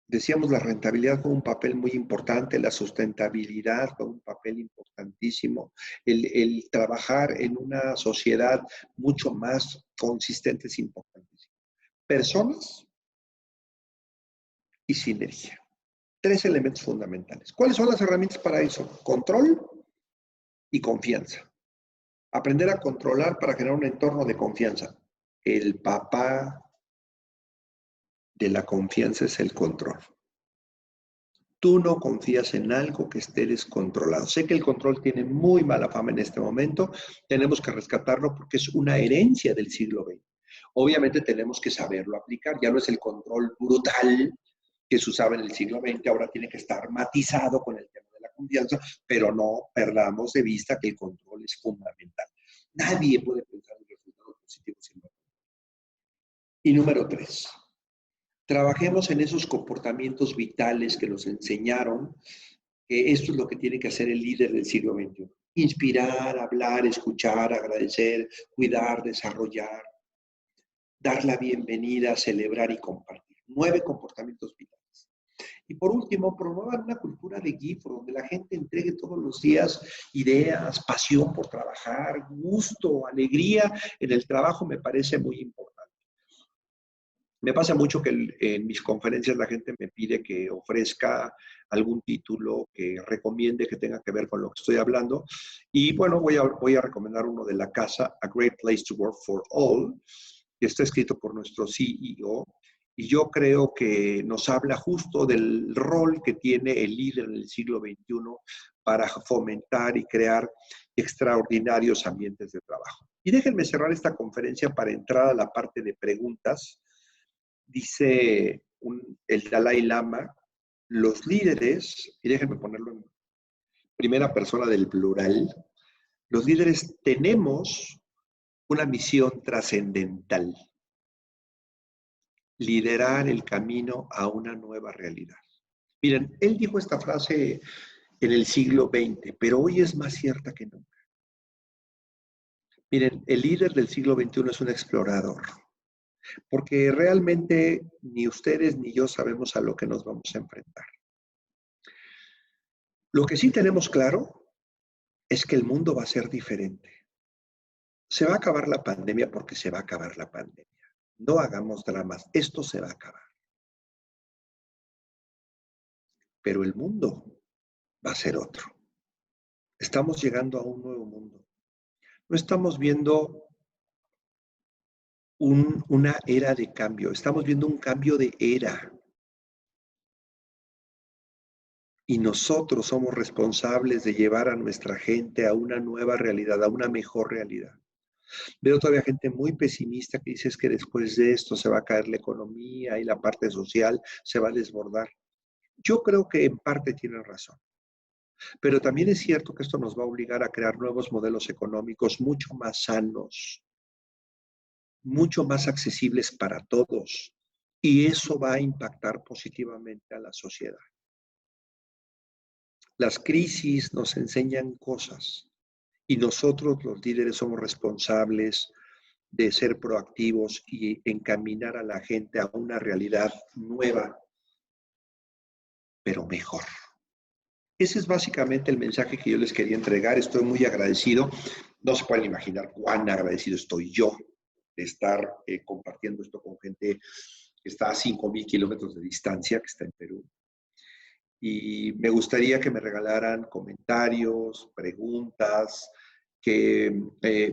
Decíamos, la rentabilidad juega un papel muy importante, la sustentabilidad juega un papel importantísimo, el trabajar en una sociedad mucho más consistente es importantísimo. Personas y sinergia. 3 elementos fundamentales. ¿Cuáles son las herramientas para eso? Control y confianza. Aprender a controlar para generar un entorno de confianza. El papá de la confianza es el control. Tú no confías en algo que esté descontrolado. Sé que el control tiene muy mala fama en este momento. Tenemos que rescatarlo porque es una herencia del siglo XX. Obviamente tenemos que saberlo aplicar. Ya no es el control brutal que se usaba en el siglo XX. Ahora tiene que estar matizado con el tema de la confianza, pero no perdamos de vista que el control es fundamental. Nadie puede pensar en resultados positivos sin control. Y número 3. Trabajemos en esos comportamientos vitales que nos enseñaron que esto es lo que tiene que hacer el líder del siglo XXI. Inspirar, hablar, escuchar, agradecer, cuidar, desarrollar, dar la bienvenida, celebrar y compartir. 9 comportamientos vitales. Y por último, promover una cultura de Giftwork, donde la gente entregue todos los días ideas, pasión por trabajar, gusto, alegría en el trabajo, me parece muy importante. Me pasa mucho que en mis conferencias la gente me pide que ofrezca algún título que recomiende que tenga que ver con lo que estoy hablando. Y bueno, voy a recomendar uno de la casa, A Great Place to Work for All, que está escrito por nuestro CEO. Y yo creo que nos habla justo del rol que tiene el líder en el siglo XXI para fomentar y crear extraordinarios ambientes de trabajo. Y déjenme cerrar esta conferencia para entrar a la parte de preguntas. Dice el Dalai Lama, los líderes, y déjenme ponerlo en primera persona del plural, los líderes tenemos una misión trascendental: liderar el camino a una nueva realidad. Miren, él dijo esta frase en el siglo XX, pero hoy es más cierta que nunca. Miren, el líder del siglo XXI es un explorador, porque realmente ni ustedes ni yo sabemos a lo que nos vamos a enfrentar. Lo que sí tenemos claro es que el mundo va a ser diferente. Se va a acabar la pandemia porque se va a acabar la pandemia. No hagamos dramas, esto se va a acabar. Pero el mundo va a ser otro. Estamos llegando a un nuevo mundo. No estamos viendo una era de cambio, estamos viendo un cambio de era. Y nosotros somos responsables de llevar a nuestra gente a una nueva realidad, a una mejor realidad. Veo todavía gente muy pesimista que dice que después de esto se va a caer la economía y la parte social se va a desbordar. Yo creo que en parte tienen razón. Pero también es cierto que esto nos va a obligar a crear nuevos modelos económicos mucho más sanos, mucho más accesibles para todos y eso va a impactar positivamente a la sociedad. Las crisis nos enseñan cosas y nosotros los líderes somos responsables de ser proactivos y encaminar a la gente a una realidad nueva, pero mejor. Ese es básicamente el mensaje que yo les quería entregar. Estoy muy agradecido. No se pueden imaginar cuán agradecido estoy yo de estar compartiendo esto con gente que está a 5,000 kilómetros de distancia, que está en Perú. Y me gustaría que me regalaran comentarios, preguntas, que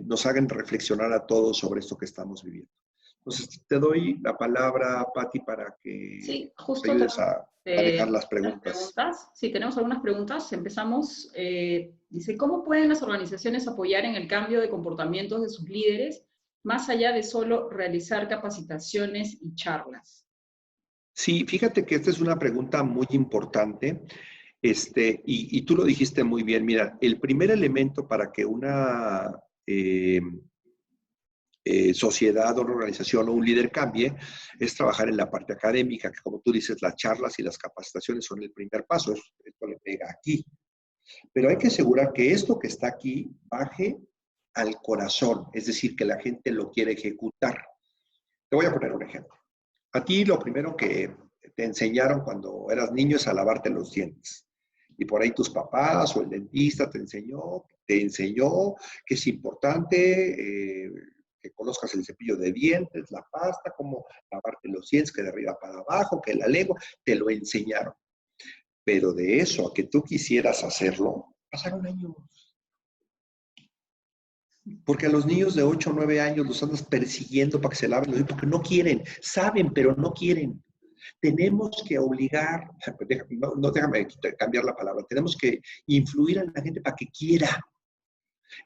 nos hagan reflexionar a todos sobre esto que estamos viviendo. Entonces, te doy la palabra, Patti, para que Sí, nos justo ayudes a dejar las las preguntas. preguntas. Sí, tenemos algunas preguntas. Empezamos. Dice, ¿cómo pueden las organizaciones apoyar en el cambio de comportamientos de sus líderes, más allá de solo realizar capacitaciones y charlas? Sí, fíjate que esta es una pregunta muy importante, y tú lo dijiste muy bien. Mira, el primer elemento para que una sociedad o una organización o un líder cambie es trabajar en la parte académica, que como tú dices, las charlas y las capacitaciones son el primer paso. Esto le pega aquí. Pero hay que asegurar que esto que está aquí baje al corazón, es decir, que la gente lo quiere ejecutar. Te voy a poner un ejemplo. A ti lo primero que te enseñaron cuando eras niño es a lavarte los dientes. Y por ahí tus papás o el dentista te enseñó que es importante que conozcas el cepillo de dientes, la pasta, cómo lavarte los dientes, que de arriba para abajo, que la lengua, te lo enseñaron. Pero de eso a que tú quisieras hacerlo, pasaron años. Porque a los niños de 8 o 9 años los andas persiguiendo para que se laven los dientes, porque no quieren, saben, pero no quieren. Tenemos que obligar, no déjame cambiar la palabra, tenemos que influir a la gente para que quiera.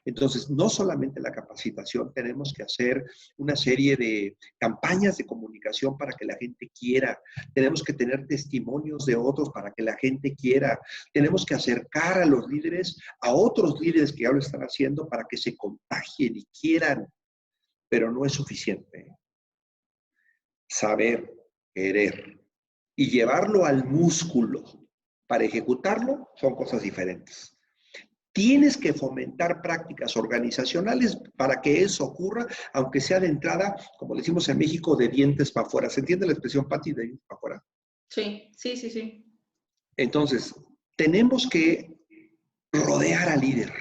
Entonces, no solamente la capacitación, tenemos que hacer una serie de campañas de comunicación para que la gente quiera. Tenemos que tener testimonios de otros para que la gente quiera. Tenemos que acercar a los líderes, a otros líderes que ya lo están haciendo para que se contagien y quieran. Pero no es suficiente. Saber, querer y llevarlo al músculo para ejecutarlo son cosas diferentes. Tienes que fomentar prácticas organizacionales para que eso ocurra, aunque sea de entrada, como decimos en México, de dientes para afuera. ¿Se entiende la expresión, Patti, de dientes para afuera? Sí, sí, sí, sí. Entonces, tenemos que rodear al líder.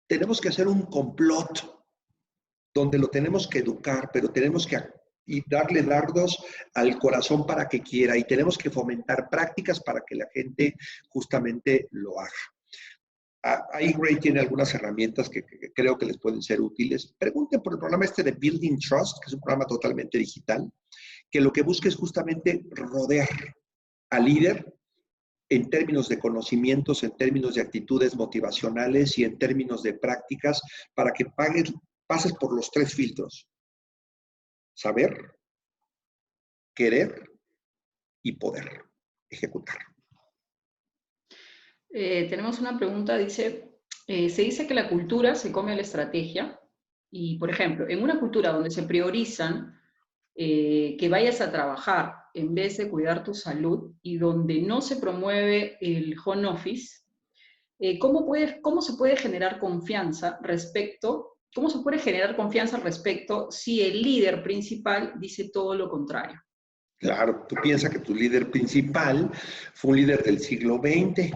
Tenemos que hacer un complot donde lo tenemos que educar, pero tenemos que y darle dardos al corazón para que quiera, y tenemos que fomentar prácticas para que la gente justamente lo haga. iGreat tiene algunas herramientas que creo que les pueden ser útiles. Pregunten por el programa de Building Trust, que es un programa totalmente digital, que lo que busca es justamente rodear al líder en términos de conocimientos, en términos de actitudes motivacionales y en términos de prácticas para que pases por los 3 filtros: saber, querer y poder ejecutar. Tenemos una pregunta, dice, se dice que la cultura se come a la estrategia y, por ejemplo, en una cultura donde se priorizan que vayas a trabajar en vez de cuidar tu salud y donde no se promueve el home office, ¿cómo se puede generar confianza respecto si el líder principal dice todo lo contrario? Claro, tú piensas que tu líder principal fue un líder del siglo XX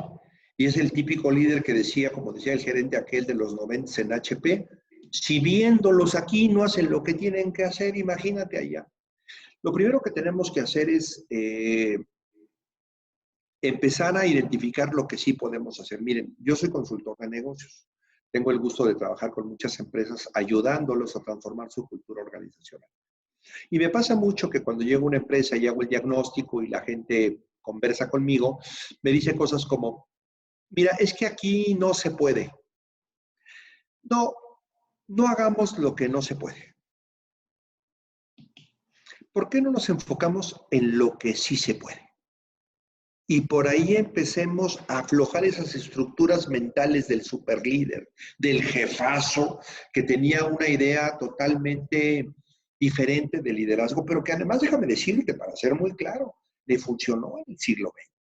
y es el típico líder que decía, como decía el gerente aquel de los 90 en HP, si viéndolos aquí no hacen lo que tienen que hacer, imagínate allá. Lo primero que tenemos que hacer es empezar a identificar lo que sí podemos hacer. Miren, yo soy consultor de negocios. Tengo el gusto de trabajar con muchas empresas ayudándolos a transformar su cultura organizacional. Y me pasa mucho que cuando llego a una empresa y hago el diagnóstico y la gente conversa conmigo, me dice cosas como, mira, es que aquí no se puede. No, no hagamos lo que no se puede. ¿Por qué no nos enfocamos en lo que sí se puede? Y por ahí empecemos a aflojar esas estructuras mentales del superlíder, del jefazo, que tenía una idea totalmente diferente de liderazgo, pero que además, déjame decirte, para ser muy claro, le funcionó en el siglo XX.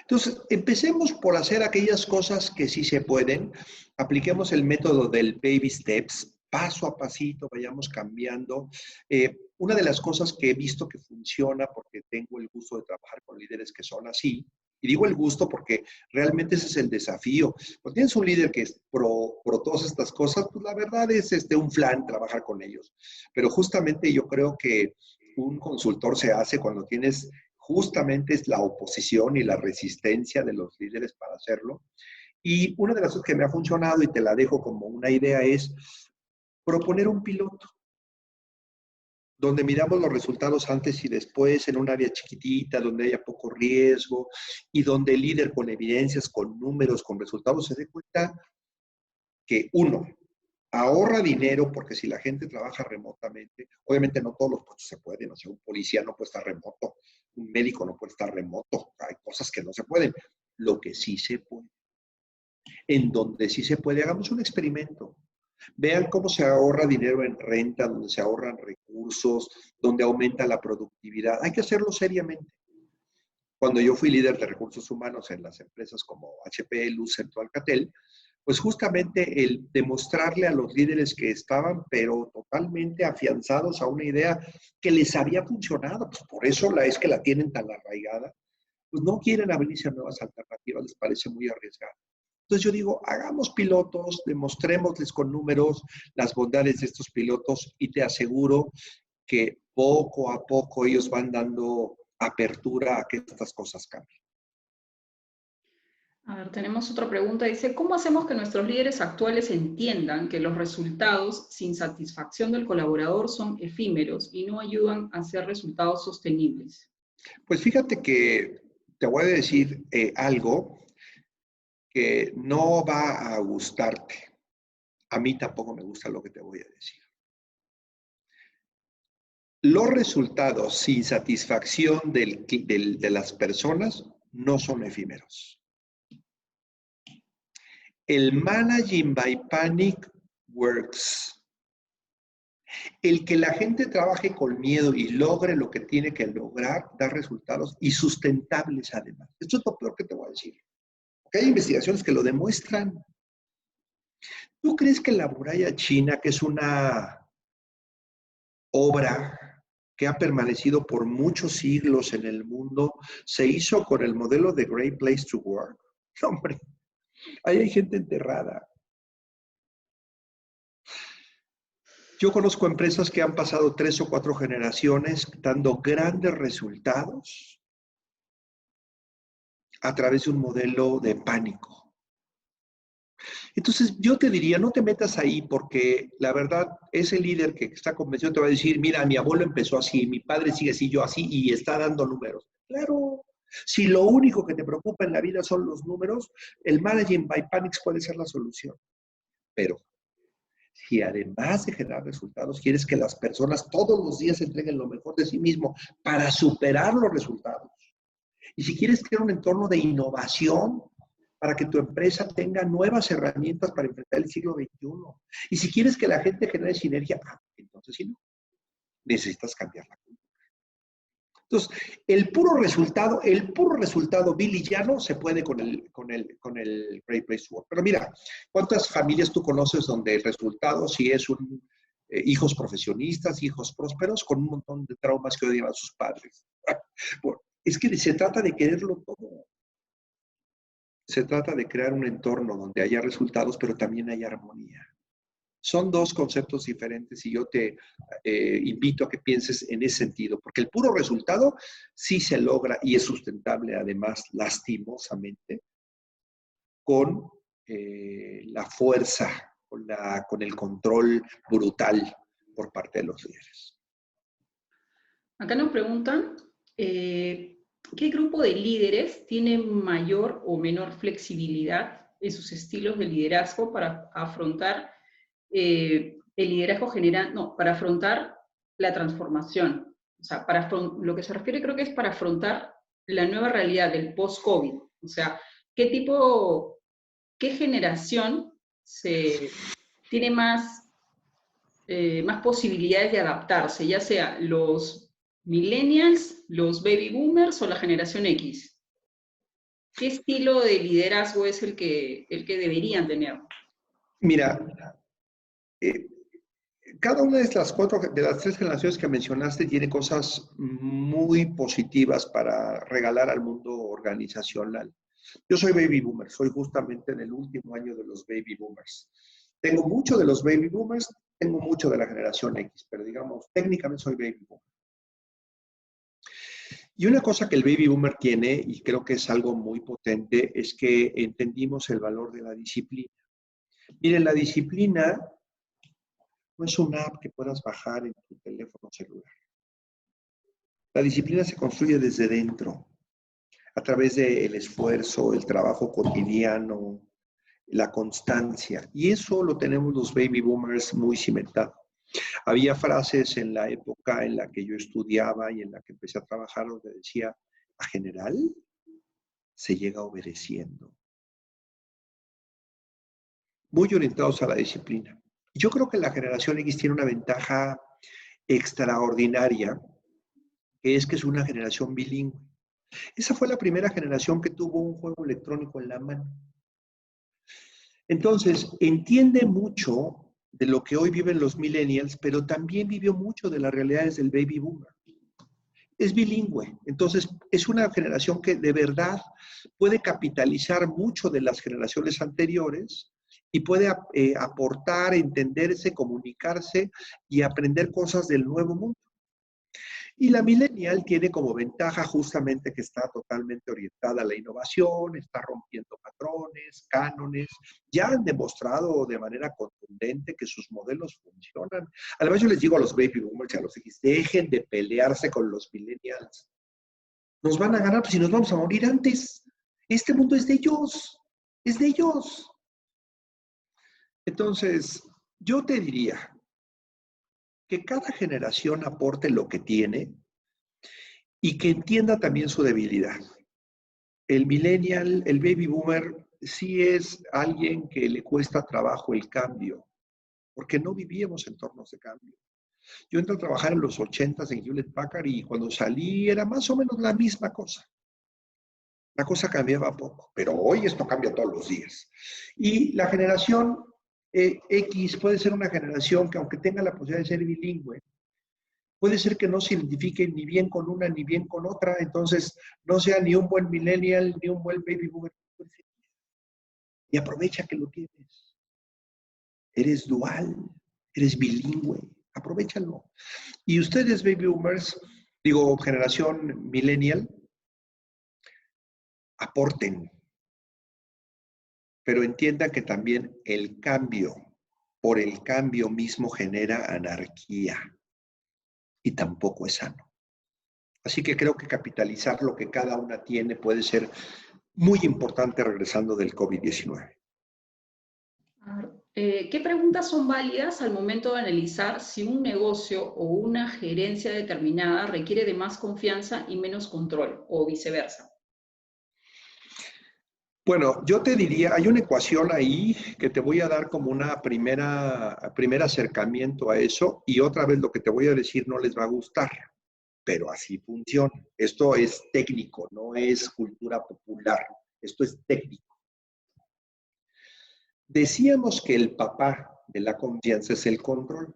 Entonces, empecemos por hacer aquellas cosas que sí se pueden, apliquemos el método del baby steps, paso a pasito, vayamos cambiando. Una de las cosas que he visto que funciona, porque tengo el gusto de trabajar con líderes que son así, y digo el gusto porque realmente ese es el desafío. Cuando tienes un líder que es pro todas estas cosas, pues la verdad es un flan trabajar con ellos. Pero justamente yo creo que un consultor se hace cuando tienes justamente es la oposición y la resistencia de los líderes para hacerlo. Y una de las cosas que me ha funcionado, y te la dejo como una idea, es proponer un piloto, donde miramos los resultados antes y después en un área chiquitita, donde haya poco riesgo, y donde el líder con evidencias, con números, con resultados, se dé cuenta que uno, ahorra dinero, porque si la gente trabaja remotamente, obviamente no todos los puestos se pueden, o sea, un policía no puede estar remoto, un médico no puede estar remoto, hay cosas que no se pueden. Lo que sí se puede, en donde sí se puede, hagamos un experimento. Vean cómo se ahorra dinero en renta, donde se ahorran recursos, donde aumenta la productividad. Hay que hacerlo seriamente. Cuando yo fui líder de recursos humanos en las empresas como HP, Lucent o Alcatel, pues justamente el demostrarle a los líderes que estaban, pero totalmente afianzados a una idea que les había funcionado, pues por eso es que la tienen tan arraigada, pues no quieren abrirse a nuevas alternativas, les parece muy arriesgado. Entonces yo digo, hagamos pilotos, demostrémosles con números las bondades de estos pilotos y te aseguro que poco a poco ellos van dando apertura a que estas cosas cambien. A ver, tenemos otra pregunta. Dice, ¿cómo hacemos que nuestros líderes actuales entiendan que los resultados sin satisfacción del colaborador son efímeros y no ayudan a hacer resultados sostenibles? Pues fíjate que te voy a decir algo que no va a gustarte. A mí tampoco me gusta lo que te voy a decir. Los resultados sin satisfacción de las personas no son efímeros. El managing by panic works. El que la gente trabaje con miedo y logre lo que tiene que lograr, da resultados y sustentables además. Esto es lo peor que te voy a decir. Porque hay investigaciones que lo demuestran. ¿Tú crees que la muralla china, que es una obra que ha permanecido por muchos siglos en el mundo, se hizo con el modelo de Great Place to Work? No, hombre, ahí hay gente enterrada. Yo conozco empresas que han pasado 3 o 4 generaciones dando grandes resultados a través de un modelo de pánico. Entonces, yo te diría, no te metas ahí porque la verdad, ese líder que está convencido te va a decir, mira, mi abuelo empezó así, mi padre sigue así, yo así, y está dando números. Claro, si lo único que te preocupa en la vida son los números, el managing by panics puede ser la solución. Pero si además de generar resultados, quieres que las personas todos los días entreguen lo mejor de sí mismo para superar los resultados, y si quieres crear un entorno de innovación para que tu empresa tenga nuevas herramientas para enfrentar el siglo XXI, y si quieres que la gente genere sinergia, entonces sí, no, necesitas cambiar la cultura. Entonces, el puro resultado bilillano se puede con el Great Place to Work. Pero mira, ¿cuántas familias tú conoces donde el resultado sí es hijos profesionistas, hijos prósperos, con un montón de traumas que odian a sus padres? Bueno, es que se trata de quererlo todo. Se trata de crear un entorno donde haya resultados, pero también haya armonía. Son dos conceptos diferentes y yo te invito a que pienses en ese sentido, porque el puro resultado sí se logra y es sustentable, además, lastimosamente, con la fuerza, con el control brutal por parte de los líderes. Acá nos preguntan, ¿qué grupo de líderes tiene mayor o menor flexibilidad en sus estilos de liderazgo para afrontar el liderazgo general, no, para afrontar la transformación? O sea, lo que se refiere creo que es para afrontar la nueva realidad del post-COVID. O sea, qué generación tiene más más posibilidades de adaptarse, ya sea los millennials, los baby boomers o la generación X? ¿Qué estilo de liderazgo es el que deberían tener? Mira, eh, cada una de las de las tres generaciones que mencionaste tiene cosas muy positivas para regalar al mundo organizacional. Yo soy baby boomer, soy justamente en el último año de los baby boomers. Tengo mucho de los baby boomers, tengo mucho de la generación X, pero digamos, técnicamente soy baby boomer. Y una cosa que el baby boomer tiene, y creo que es algo muy potente, es que entendimos el valor de la disciplina. Miren, la disciplina no es una app que puedas bajar en tu teléfono celular. La disciplina se construye desde dentro, a través del esfuerzo, el trabajo cotidiano, la constancia. Y eso lo tenemos los baby boomers muy cimentado. Había frases en la época en la que yo estudiaba y en la que empecé a trabajar donde decía, a general se llega obedeciendo. Muy orientados a la disciplina. Yo creo que la generación X tiene una ventaja extraordinaria, que es una generación bilingüe. Esa fue la primera generación que tuvo un juego electrónico en la mano. Entonces, entiende mucho de lo que hoy viven los millennials, pero también vivió mucho de las realidades del baby boomer. Es bilingüe, entonces es una generación que de verdad puede capitalizar mucho de las generaciones anteriores y puede aportar, entenderse, comunicarse y aprender cosas del nuevo mundo. Y la millennial tiene como ventaja justamente que está totalmente orientada a la innovación, está rompiendo patrones, cánones, ya han demostrado de manera contundente que sus modelos funcionan. Además yo les digo a los baby boomers y a los X, dejen de pelearse con los millennials. Nos van a ganar pues, si nos vamos a morir antes. Este mundo es de ellos, es de ellos. Entonces, yo te diría que cada generación aporte lo que tiene y que entienda también su debilidad. El millennial, el baby boomer, sí es alguien que le cuesta trabajo el cambio, porque no vivíamos entornos de cambio. Yo entré a trabajar en los 80s en Hewlett Packard y cuando salí era más o menos la misma cosa. La cosa cambiaba poco, pero hoy esto cambia todos los días. Y la generación X puede ser una generación que aunque tenga la posibilidad de ser bilingüe, puede ser que no se identifique ni bien con una ni bien con otra, entonces no sea ni un buen millennial ni un buen baby boomer. Y aprovecha que lo tienes. Eres dual, eres bilingüe, aprovechalo. Y ustedes, baby boomers, digo, generación millennial, aporten, pero entiendan que también el cambio por el cambio mismo genera anarquía y tampoco es sano. Así que creo que capitalizar lo que cada una tiene puede ser muy importante regresando del COVID-19. ¿Qué preguntas son válidas al momento de analizar si un negocio o una gerencia determinada requiere de más confianza y menos control, o viceversa? Bueno, yo te diría, hay una ecuación ahí que te voy a dar como una primer acercamiento a eso y otra vez lo que te voy a decir no les va a gustar, pero así funciona. Esto es técnico, no es cultura popular, esto es técnico. Decíamos que el papá de la confianza es el control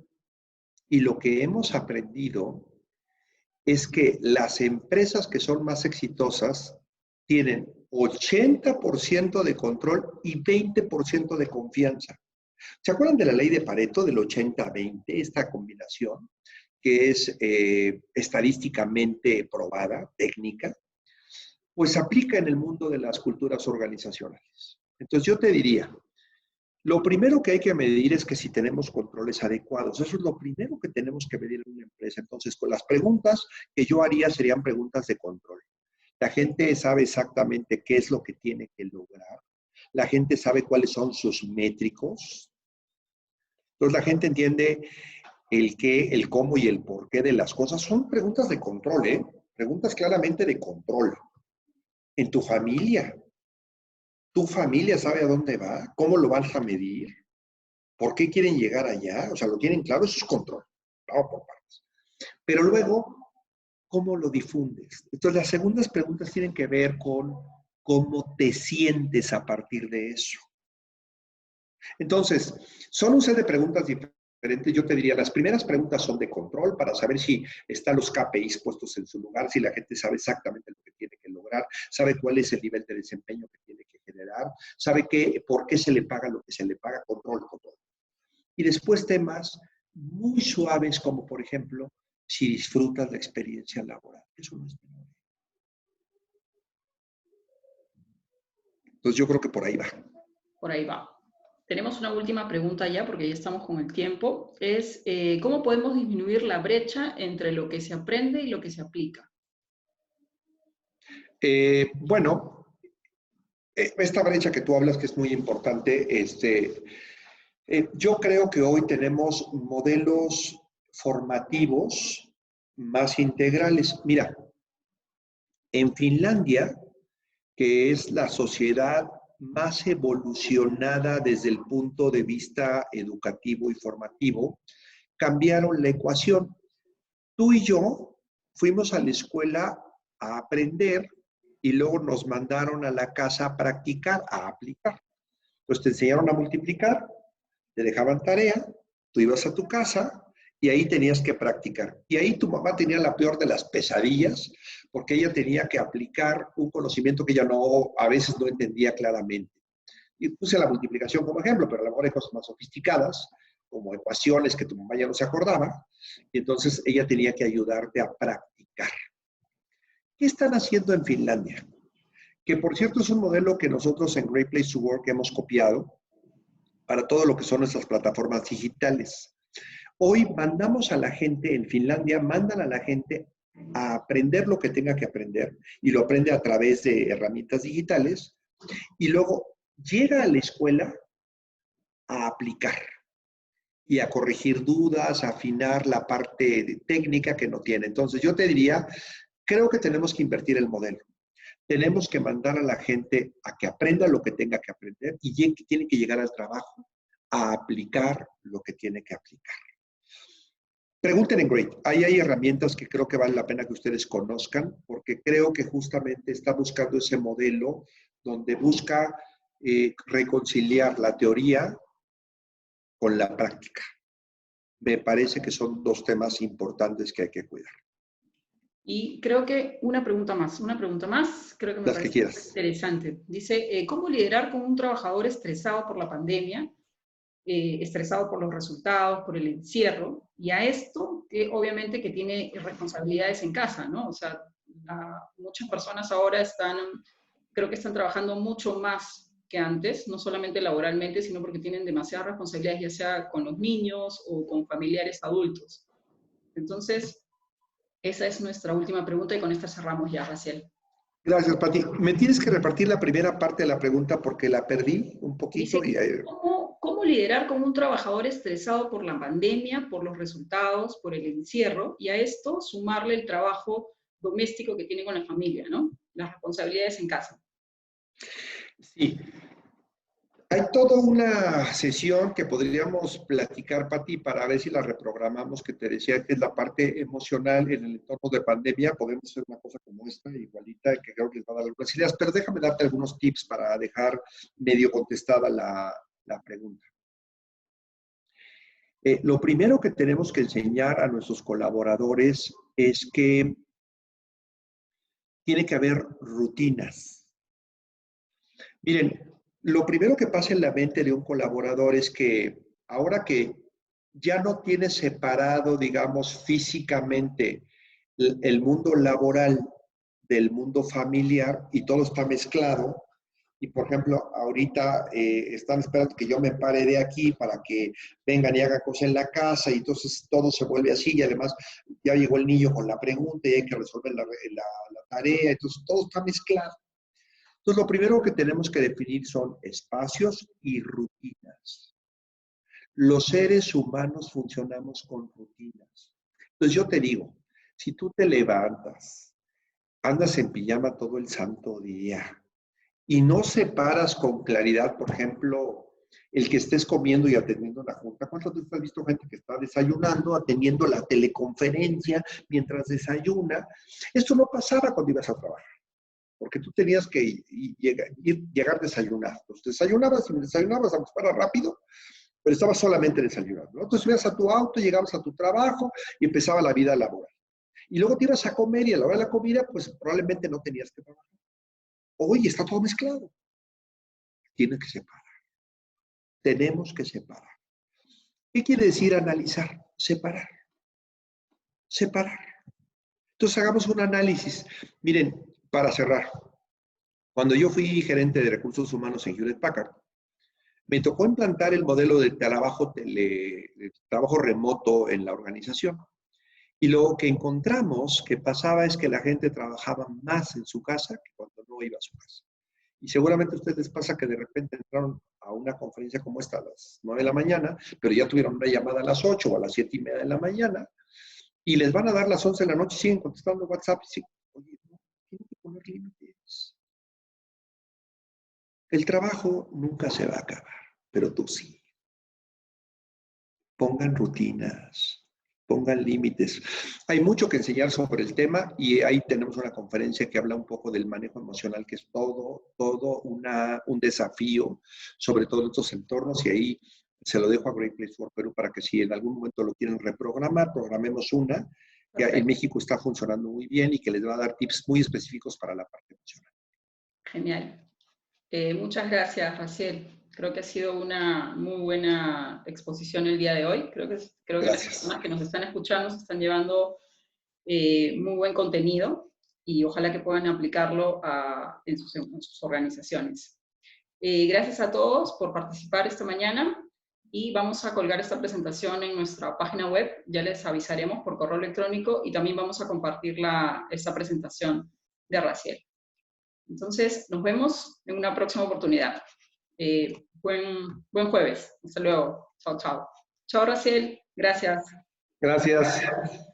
y lo que hemos aprendido es que las empresas que son más exitosas tienen 80% de control y 20% de confianza. ¿Se acuerdan de la ley de Pareto del 80-20? Esta combinación que es estadísticamente probada, técnica, pues aplica en el mundo de las culturas organizacionales. Entonces yo te diría, lo primero que hay que medir es que si tenemos controles adecuados. Eso es lo primero que tenemos que medir en una empresa. Entonces, con las preguntas que yo haría serían preguntas de control. La gente sabe exactamente qué es lo que tiene que lograr. La gente sabe cuáles son sus métricos. Entonces, la gente entiende el qué, el cómo y el por qué de las cosas. Son preguntas de control, ¿eh? Preguntas claramente de control. En tu familia sabe a dónde va, cómo lo vas a medir. ¿Por qué quieren llegar allá? O sea, lo tienen claro, eso es control. Vamos por partes. Pero luego, ¿cómo lo difundes? Entonces, las segundas preguntas tienen que ver con cómo te sientes a partir de eso. Entonces, son un set de preguntas diferentes. Yo te diría, las primeras preguntas son de control para saber si están los KPIs puestos en su lugar, si la gente sabe exactamente lo que tiene que lograr, sabe cuál es el nivel de desempeño que tiene que generar, sabe por qué se le paga lo que se le paga, control. Y después temas muy suaves como, por ejemplo, si disfrutas la experiencia laboral. Eso no es menor. Entonces, yo creo que por ahí va. Por ahí va. Tenemos una última pregunta ya, porque ya estamos con el tiempo. Es, ¿cómo podemos disminuir la brecha entre lo que se aprende y lo que se aplica? Bueno, esta brecha que tú hablas, que es muy importante, yo creo que hoy tenemos modelos formativos más integrales. Mira, en Finlandia, que es la sociedad más evolucionada desde el punto de vista educativo y formativo, cambiaron la ecuación. Tú y yo fuimos a la escuela a aprender y luego nos mandaron a la casa a practicar, a aplicar. Pues te enseñaron a multiplicar, te dejaban tarea, tú ibas a tu casa y ahí tenías que practicar. Y ahí tu mamá tenía la peor de las pesadillas porque ella tenía que aplicar un conocimiento que ella a veces no entendía claramente. Y puse la multiplicación como ejemplo, pero a lo mejor hay cosas más sofisticadas, como ecuaciones que tu mamá ya no se acordaba, y entonces ella tenía que ayudarte a practicar. ¿Qué están haciendo en Finlandia? Que por cierto es un modelo que nosotros en Great Place to Work hemos copiado para todo lo que son nuestras plataformas digitales. Hoy mandamos a la gente, en Finlandia, mandan a la gente a aprender lo que tenga que aprender y lo aprende a través de herramientas digitales y luego llega a la escuela a aplicar y a corregir dudas, a afinar la parte técnica que no tiene. Entonces yo te diría, creo que tenemos que invertir el modelo. Tenemos que mandar a la gente a que aprenda lo que tenga que aprender y tiene que llegar al trabajo a aplicar lo que tiene que aplicar. Pregunten en Great. Ahí hay herramientas que creo que vale la pena que ustedes conozcan, porque creo que justamente está buscando ese modelo donde busca reconciliar la teoría con la práctica. Me parece que son dos temas importantes que hay que cuidar. Y creo que una pregunta más, creo que me Las que parece quieras. interesante. Dice, ¿cómo liderar con un trabajador estresado por la pandemia, estresado por los resultados, por el encierro? Y a esto, que obviamente que tiene responsabilidades en casa, ¿no? O sea, muchas personas ahora creo que están trabajando mucho más que antes, no solamente laboralmente, sino porque tienen demasiadas responsabilidades, ya sea con los niños o con familiares adultos. Entonces, esa es nuestra última pregunta y con esta cerramos ya, Raciel. Gracias, Pati. Me tienes que repartir la primera parte de la pregunta porque la perdí un poquito. Dice, ¿cómo liderar con un trabajador estresado por la pandemia, por los resultados, por el encierro? Y a esto sumarle el trabajo doméstico que tiene con la familia, ¿no? Las responsabilidades en casa. Sí. Hay toda una sesión que podríamos platicar, Pati, para ver si la reprogramamos, que te decía que es la parte emocional en el entorno de pandemia. Podemos hacer una cosa como esta, igualita, que creo que les va a dar algunas ideas, pero déjame darte algunos tips para dejar medio contestada la pregunta. Lo primero que tenemos que enseñar a nuestros colaboradores es que tiene que haber rutinas. Miren, lo primero que pasa en la mente de un colaborador es que ahora que ya no tiene separado, digamos, físicamente el mundo laboral del mundo familiar y todo está mezclado, y por ejemplo, ahorita están esperando que yo me pare de aquí para que vengan y hagan cosas en la casa y entonces todo se vuelve así y además ya llegó el niño con la pregunta y hay que resolver la tarea, entonces todo está mezclado. Entonces, lo primero que tenemos que definir son espacios y rutinas. Los seres humanos funcionamos con rutinas. Entonces, yo te digo, si tú te levantas, andas en pijama todo el santo día y no separas con claridad, por ejemplo, el que estés comiendo y atendiendo la junta. ¿Cuántas veces has visto gente que está desayunando, atendiendo la teleconferencia mientras desayuna? Esto no pasaba cuando ibas a trabajar, porque tú tenías que llegar desayunado. Entonces, desayunabas y desayunabas, aunque fuera rápido, pero estabas solamente desayunando, ¿no? Entonces, ibas a tu auto, llegabas a tu trabajo y empezaba la vida laboral. Y luego te ibas a comer y a la hora de la comida, pues probablemente no tenías que trabajar. Hoy está todo mezclado. Tienes que separar. Tenemos que separar. ¿Qué quiere decir analizar? Separar. Separar. Entonces hagamos un análisis. Miren, para cerrar, cuando yo fui gerente de recursos humanos en Hewlett Packard, me tocó implantar el modelo de trabajo remoto en la organización. Y lo que encontramos que pasaba es que la gente trabajaba más en su casa que cuando no iba a su casa. Y seguramente a ustedes les pasa que de repente entraron a una conferencia como esta a las 9 de la mañana, pero ya tuvieron una llamada a las 8 o a las 7:30 de la mañana, y les van a dar las 11 de la noche y siguen contestando WhatsApp. Y siguen, oye, no, tienen que poner límites. El trabajo nunca se va a acabar, pero tú sí. Pongan rutinas, pongan límites. Hay mucho que enseñar sobre el tema y ahí tenemos una conferencia que habla un poco del manejo emocional, que es todo un desafío, sobre todo en estos entornos, y ahí se lo dejo a Great Place for Perú para que si en algún momento lo quieren reprogramar, programemos una que en México está funcionando muy bien y que les va a dar tips muy específicos para la parte emocional. Genial. Muchas gracias, Raciel. Creo que ha sido una muy buena exposición el día de hoy. Creo que las personas que nos están escuchando se están llevando muy buen contenido y ojalá que puedan aplicarlo en sus organizaciones. Gracias a todos por participar esta mañana y vamos a colgar esta presentación en nuestra página web. Ya les avisaremos por correo electrónico y también vamos a compartir esta presentación de Raciel. Entonces, nos vemos en una próxima oportunidad. Buen jueves. Hasta luego. Chao, chao. Chao, Raciel. Gracias. Gracias.